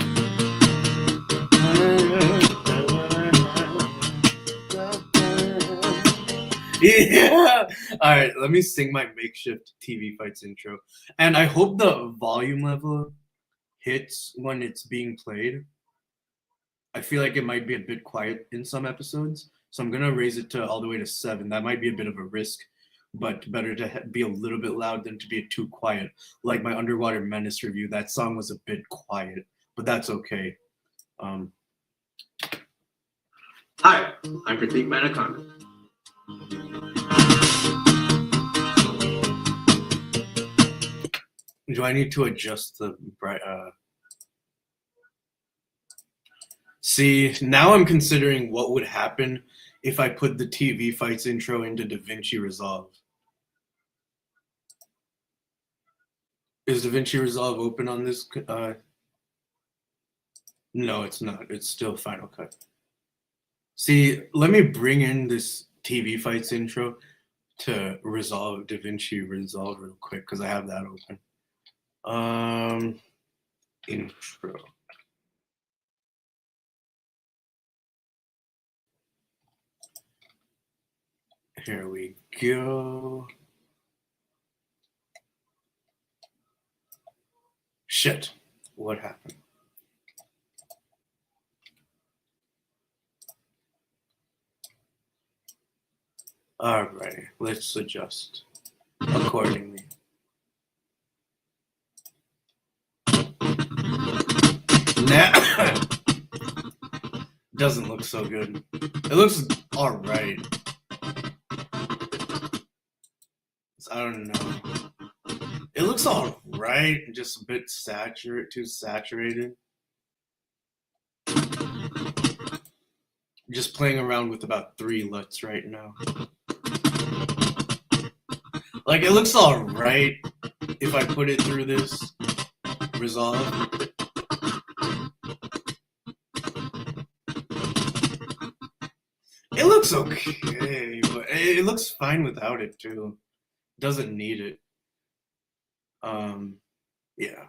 Yeah. All right, let me sing my makeshift TV fights intro. And I hope the volume level hits when it's being played. I feel like it might be a bit quiet in some episodes, so I'm gonna raise it to all the way to 7. That might be a bit of a risk, but better to be a little bit loud than to be too quiet. Like my Underwater Menace review, that song was a bit quiet, but that's okay. Hi, I'm Pratik Manakonda. Do I need to adjust the bright? See, now I'm considering what would happen if I put the TV fights intro into DaVinci Resolve. Is DaVinci Resolve open on this? No, it's not. It's still Final Cut. See, let me bring in this TV fights intro to Resolve, DaVinci Resolve real quick because I have that open. Intro. Here we go. Shit. What happened? Alright, let's adjust accordingly. Nah. Doesn't look so good. It looks alright. I don't know. It looks alright, just a bit too saturated. Just playing around with about 3 LUTs right now. Like, it looks alright if I put it through this resolve. It looks okay, but it looks fine without it too. Doesn't need it. Yeah.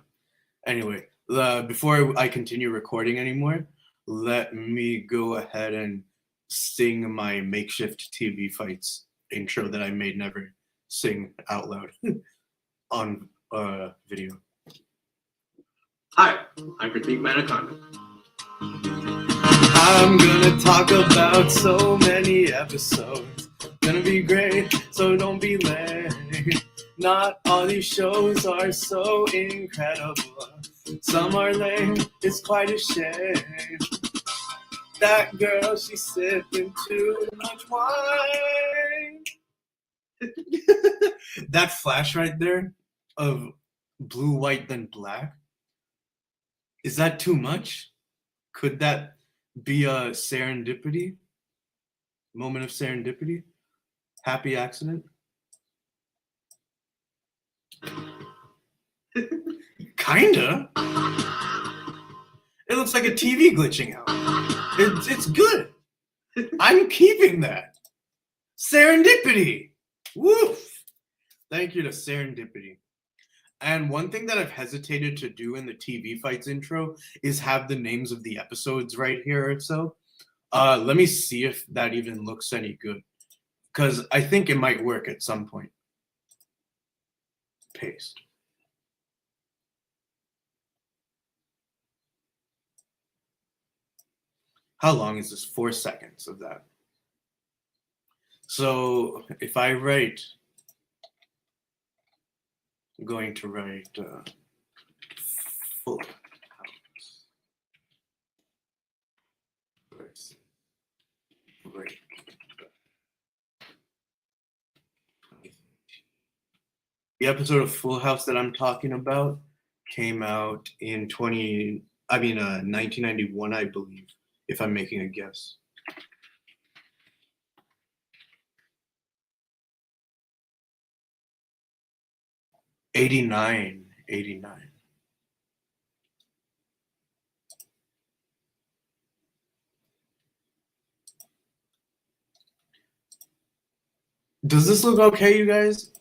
Anyway, before I continue recording anymore, let me go ahead and sing my makeshift TV fights intro that I may never sing out loud on video. Hi, I'm Pratik Manaconda. I'm gonna talk about so many episodes. Gonna be great, so don't be late. Not all these shows are so incredible. Some are lame, it's quite a shame. That girl, she's sipping too much wine. That flash right there of blue, white, then black. Is that too much? Could that be a serendipity? Moment of serendipity? Happy accident? Kinda. It looks like a TV glitching out. It's good. I'm keeping that. Serendipity. Woof. Thank you to Serendipity. And one thing that I've hesitated to do in the TV fights intro is have the names of the episodes right here or so. Let me see if that even looks any good. Because I think it might work at some point. Paste. How long is this? 4 seconds of that. So if I write, I'm going to write Full House. Break. The episode of Full House that I'm talking about came out in 1991, I believe, if I'm making a guess. '89. Does this look okay, you guys?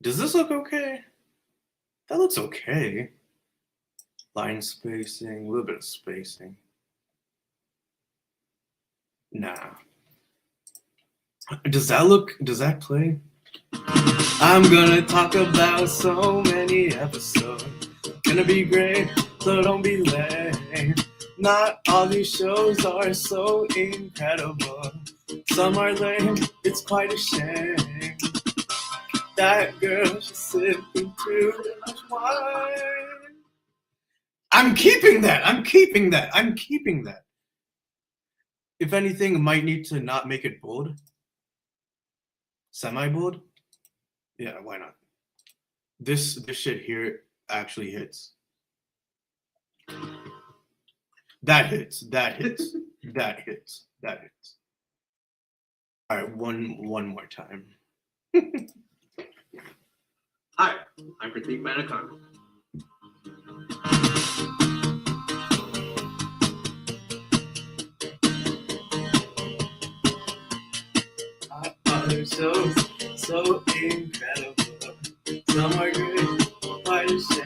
Does this look okay? That looks okay. Line spacing, a little bit of spacing. Nah. Does that play? I'm gonna talk about so many episodes. Gonna be great, so don't be late. Not all these shows are so incredible. Some are lame, it's quite a shame. That girl, she's sipping too much wine. I'm keeping that. If anything, I might need to not make it bold. Semi-bold? Yeah, why not? This shit here actually hits. That hits. All right, one more time. Hi, I'm Pratik Manaconda. Other shows so incredible. Some are good, quite a shame.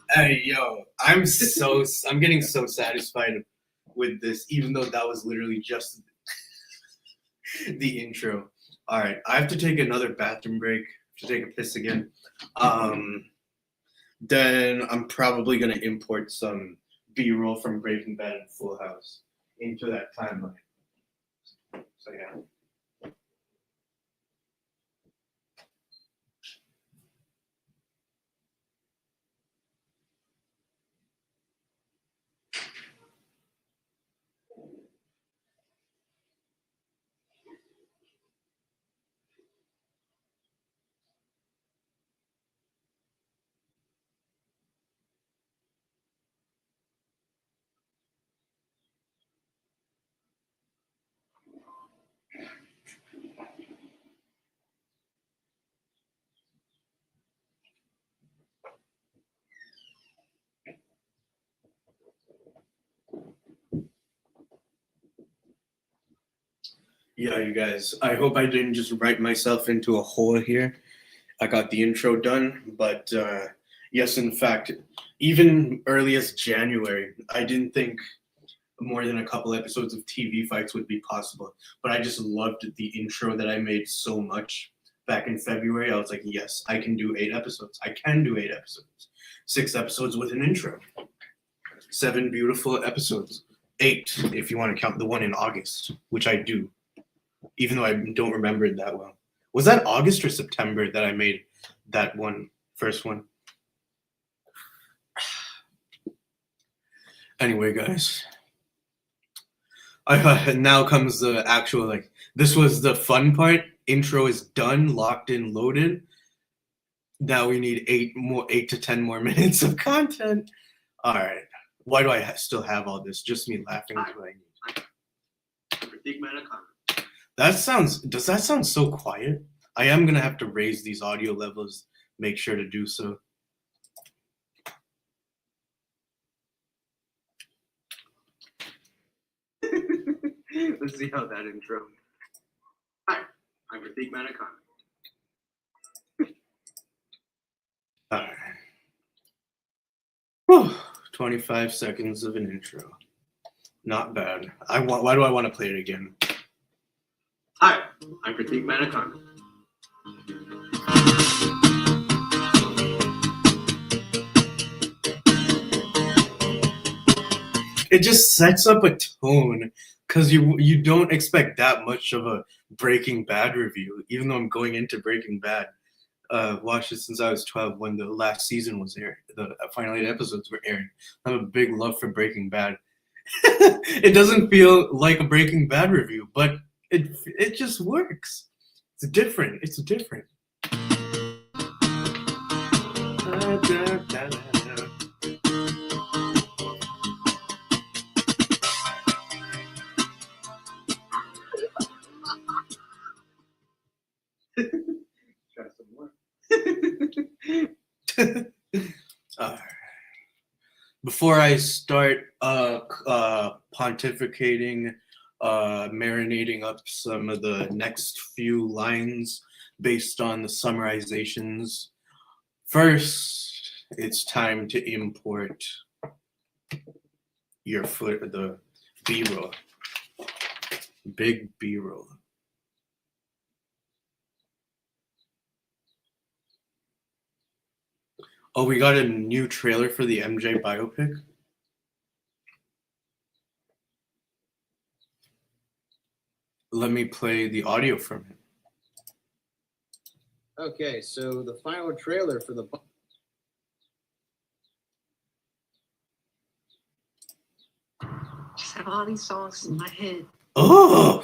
Hey, yo, I'm getting so satisfied with this, even though that was literally just the intro. All right, I have to take another bathroom break to take a piss again. Then I'm probably gonna import some B-roll from Breaking Bad and Full House into that timeline. So yeah. Yeah, you guys. I hope I didn't just write myself into a hole here. I got the intro done, but yes, in fact, even early as January, I didn't think more than a couple episodes of TV fights would be possible. But I just loved the intro that I made so much back in February. I was like, yes, I can do 8 episodes. I can do 8 episodes. 6 episodes with an intro. 7 beautiful episodes. 8 if you want to count the one in August, which I do, even though I don't remember it that well. Was that August or September that I made that first one? Anyway, guys. Now comes the actual, this was the fun part. Intro is done, locked in, loaded. Now we need 8 to 10 more minutes of content. All right. Why do I still have all this? Just me laughing is what I need. Pratik Manakana. Does that sound so quiet? I am going to have to raise these audio levels, make sure to do so. Let's see how that intro. Hi, I'm Pratik Manakana. All right. Whew, 25 seconds of an intro. Not bad. Why do I want to play it again? Hi, I'm Pratik Manakana. It just sets up a tone because you don't expect that much of a Breaking Bad review, even though I'm going into Breaking Bad. Watched it since I was 12 when the last season was airing. The final 8 episodes were airing. I have a big love for Breaking Bad. It doesn't feel like a Breaking Bad review, but it just works. It's different. It's different. Try some more. Before I start pontificating, marinating up some of the next few lines based on the summarizations, first it's time to import the B-roll, big B-roll. Oh, we got a new trailer for the MJ biopic? Let me play the audio from it. Okay, so the final trailer for the... Just have all these songs in my head. Oh,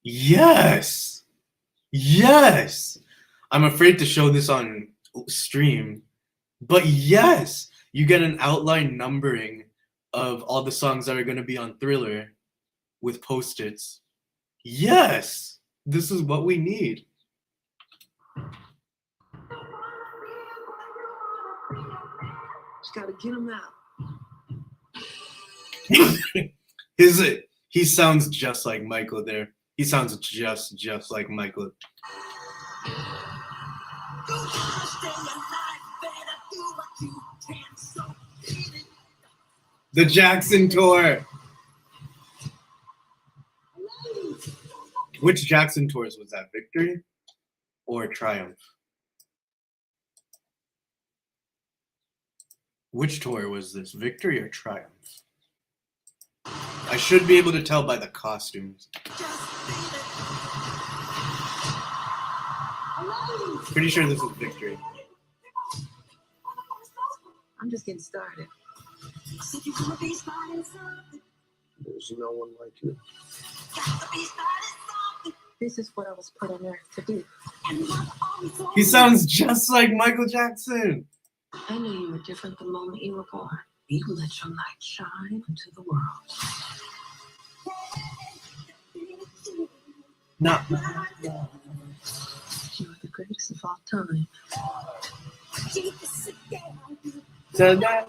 yes. Yes. I'm afraid to show this on stream, but yes, you get an outline numbering of all the songs that are going to be on Thriller with Post-its. Yes, this is what we need. Just gotta get them out. He sounds just like Michael there. He sounds just like Michael. The Jackson tour. Which Jackson tours was that? Victory or Triumph? Which tour was this? Victory or Triumph? I should be able to tell by the costumes. Pretty sure this is Victory. I'm just getting started. There's no one like you. This is what I was put on earth to do. He sounds just like Michael Jackson. I knew you were different the moment you were born. You let your light shine into the world. Not You're the greatest of all time. so that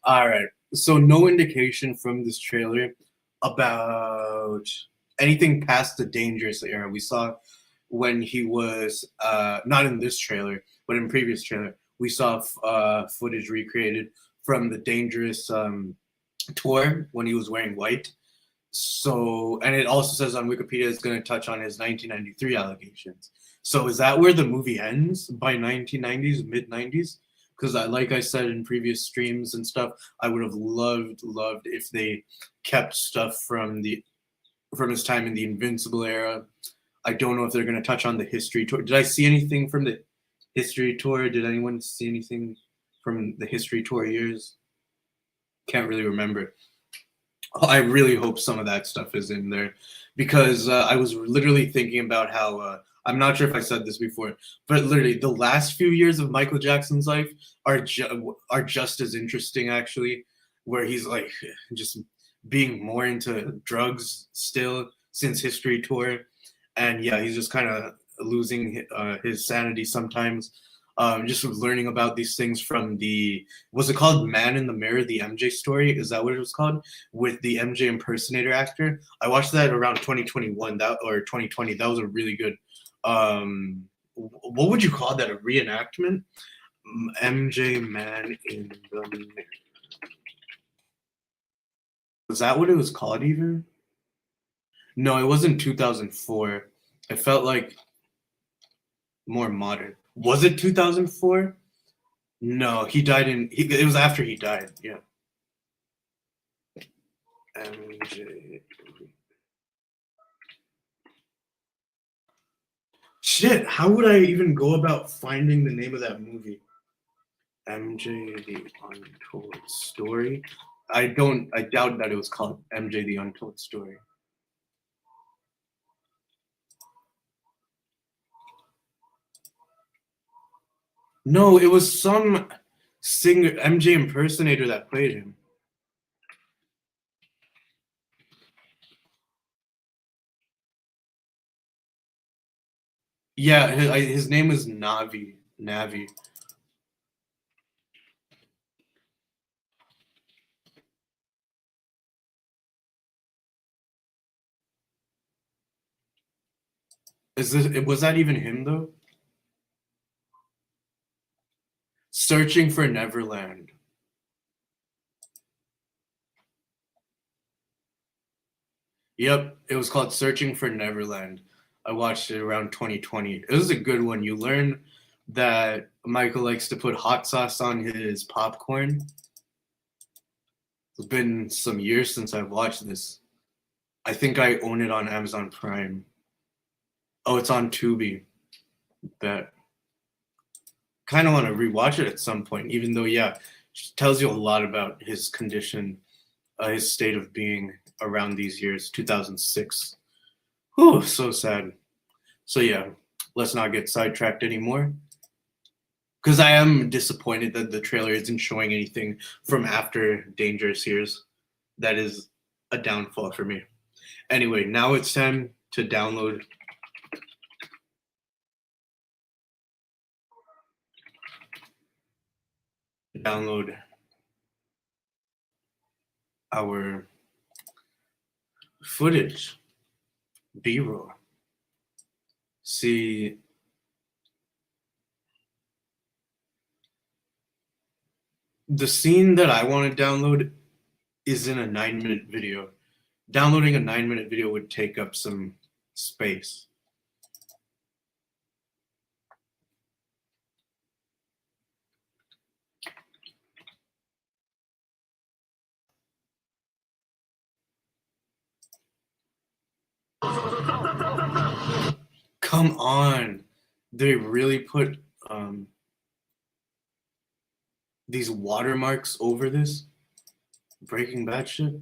all right. So no indication from this trailer about anything past the Dangerous era. We saw when he was not in this trailer, but in previous trailer, we saw footage recreated from the Dangerous tour when he was wearing white. So, and it also says on Wikipedia it's going to touch on his 1993 allegations. So, is that where the movie ends by 1990s, mid 90s? Because, like I said in previous streams and stuff, I would have loved if they kept stuff from his time in the Invincible era. I don't know if they're going to touch on the History tour. Did I see anything from the History tour? Did anyone see anything from the History tour years? Can't really remember. I really hope some of that stuff is in there because I was literally thinking about how I'm not sure if I said this before, but literally the last few years of Michael Jackson's life are just as interesting actually, where he's like just being more into drugs still since History tour, and yeah, he's just kind of losing his sanity sometimes. Just learning about these things from was it called Man in the Mirror, the MJ story? Is that what it was called? With the MJ impersonator actor. I watched that around 2021 or 2020. That was a really good, what would you call that? A reenactment? MJ Man in the Mirror. Was that what it was called even? No, it wasn't 2004. It felt like more modern. Was it 2004? No, he died it was after he died, yeah. MJ. Shit, how would I even go about finding the name of that movie? MJ the Untold Story? I doubt that it was called MJ the Untold Story. No, it was some singer, MJ impersonator that played him. Yeah, his name is Navi. Was that even him though? Searching for Neverland. Yep, it was called Searching for Neverland. I watched it around 2020. It was a good one. You learn that Michael likes to put hot sauce on his popcorn. It's been some years since I've watched this. I think I own it on Amazon Prime. Oh, it's on Tubi. That kind of want to rewatch it at some point, even though, yeah, it tells you a lot about his condition, his state of being around these years, 2006. Whew, so sad. So yeah, let's not get sidetracked anymore. Because I am disappointed that the trailer isn't showing anything from after Dangerous years. That is a downfall for me. Anyway, now it's time to download our footage, B-roll. See, The scene that I want to download is in a 9-minute video. Downloading a 9-minute video would take up some space. Come on. They really put these watermarks over this Breaking Bad shit.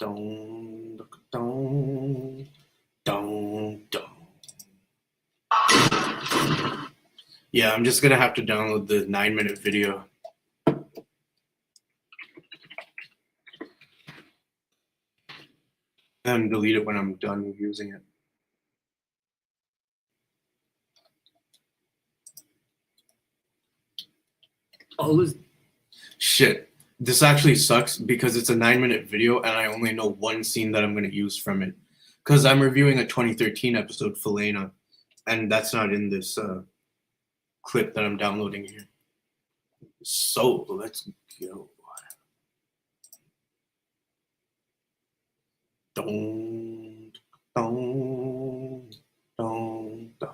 Don't, don't, don't, don't. Yeah, I'm just gonna have to download the 9-minute video. And delete it when I'm done using it. Oh, Shit. This actually sucks because it's a 9-minute video and I only know one scene that I'm going to use from it. Because I'm reviewing a 2013 episode, Felena, and that's not in this clip that I'm downloading here. So let's go. Don't, don't, don't, don't.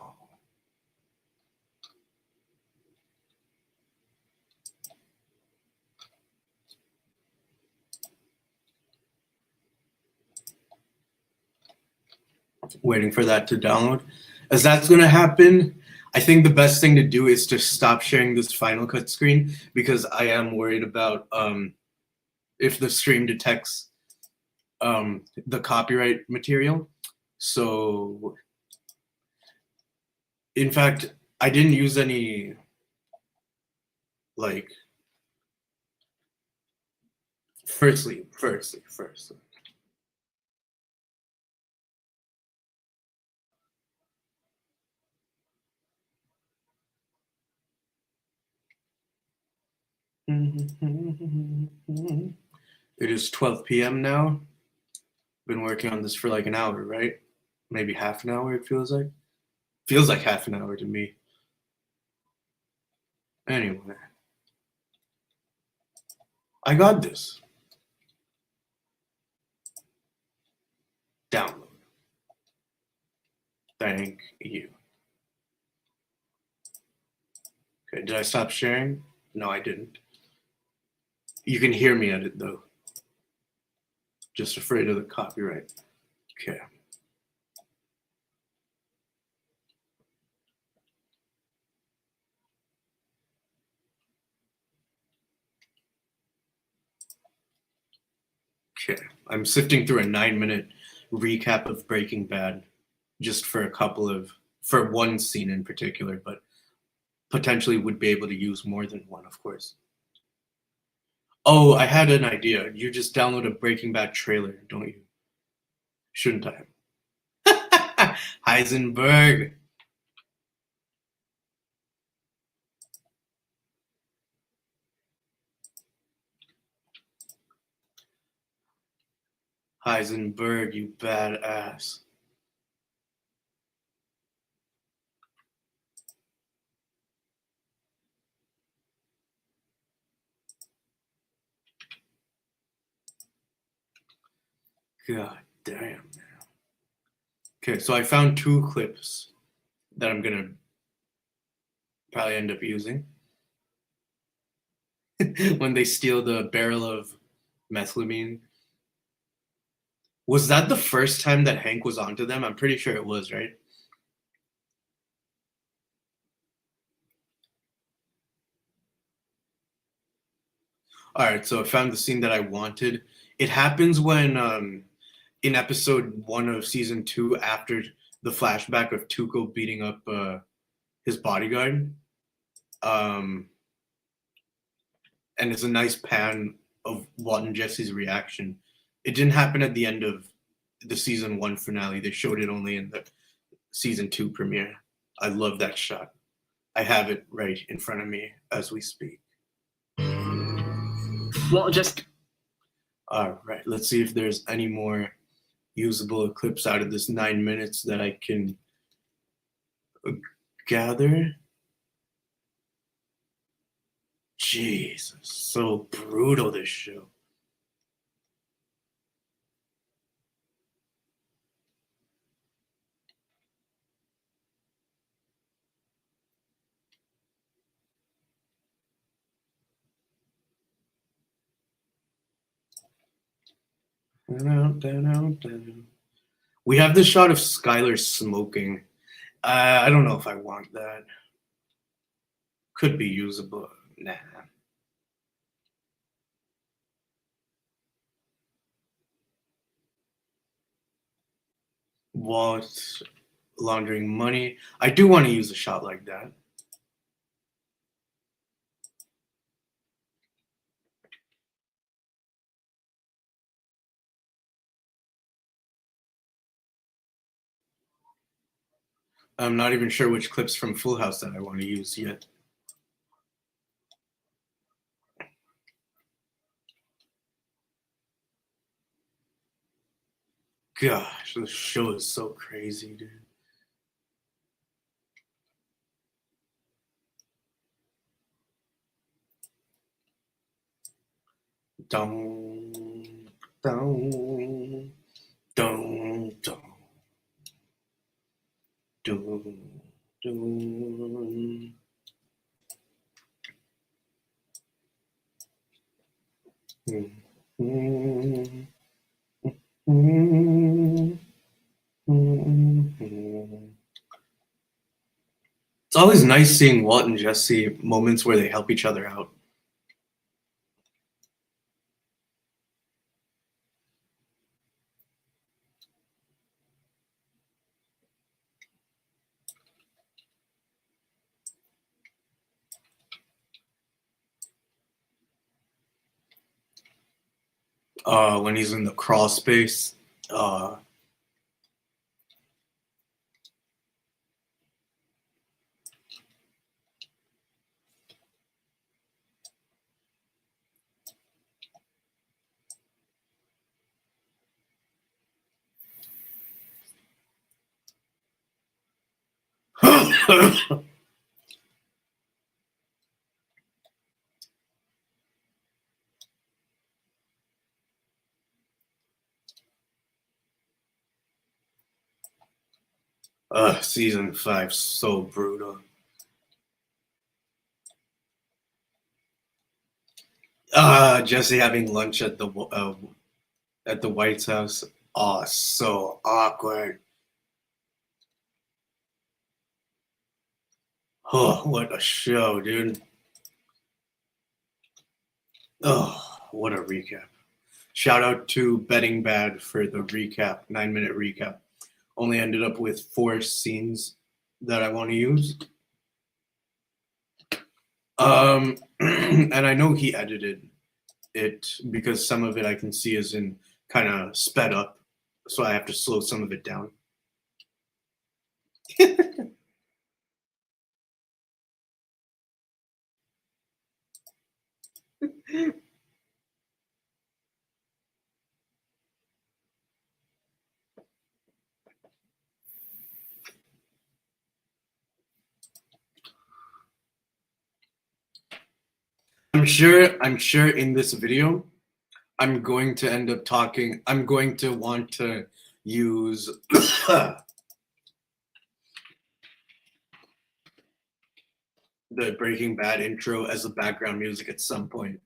Waiting for that to download. As that's going to happen, I think the best thing to do is to stop sharing this Final Cut screen because I am worried about if the stream detects the copyright material. So, in fact, I didn't use any, like, firstly. It is 12 p.m. now. Been working on this for like an hour, right? Maybe half an hour, it feels like. Feels like half an hour to me. Anyway. I got this. Download. Thank you. Okay, did I stop sharing? No, I didn't. You can hear me edit though. Just afraid of the copyright. Okay. Okay, I'm sifting through a 9-minute recap of Breaking Bad just for for one scene in particular, but potentially would be able to use more than one, of course. Oh, I had an idea. You just download a Breaking Bad trailer, don't you? Shouldn't I? Heisenberg. Heisenberg, you badass. God damn, man. Okay, so I found 2 clips that I'm gonna probably end up using. When they steal the barrel of methylamine. Was that the first time that Hank was onto them? I'm pretty sure it was, right? All right, so I found the scene that I wanted. It happens when, in episode 1 of season 2, after the flashback of Tuco beating up his bodyguard, and it's a nice pan of Walt and Jesse's reaction. It didn't happen at the end of the season 1 finale. They showed it only in the season 2 premiere. I love that shot. I have it right in front of me as we speak. well, just All right, let's see if there's any more usable clips out of this 9 minutes that I can Gather. Jesus, so brutal, this show. We have the shot of Skylar smoking. I don't know if I want that. Could be usable. Nah. Walt laundering money. I do want to use a shot like that. I'm not even sure which clips from Full House that I want to use yet. Gosh, this show is so crazy, dude. Dun, dun, dun, dun, dun, dun. Mm, mm, mm. It's always nice seeing Walt and Jesse moments where they help each other out. When he's in the crawl space. Season 5, so brutal. Jesse having lunch at the White House. Oh, so awkward. Oh, what a show, dude. Oh, what a recap. Shout out to Betting Bad for the recap, 9-minute recap. Only ended up with 4 scenes that I want to use. And I know he edited it because some of it I can see is in kind of sped up, so I have to slow some of it down. I'm sure in this video I'm going to end up talking. I'm going to want to use the Breaking Bad intro as the background music at some point.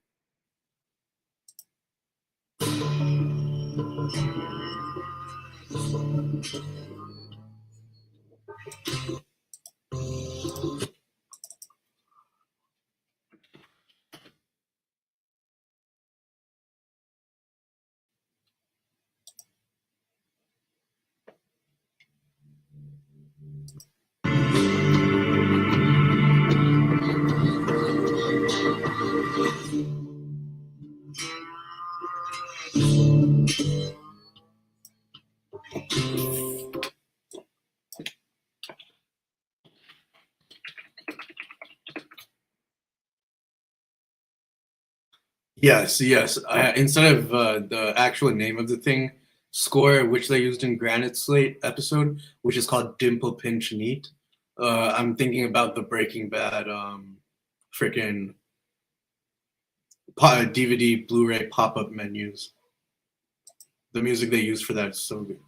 Yes. Instead of the actual name of the thing, score, which they used in Granite Slate episode, which is called Dimple Pinch Neat, I'm thinking about the Breaking Bad freaking DVD, Blu-ray pop-up menus. The music they use for that is so good.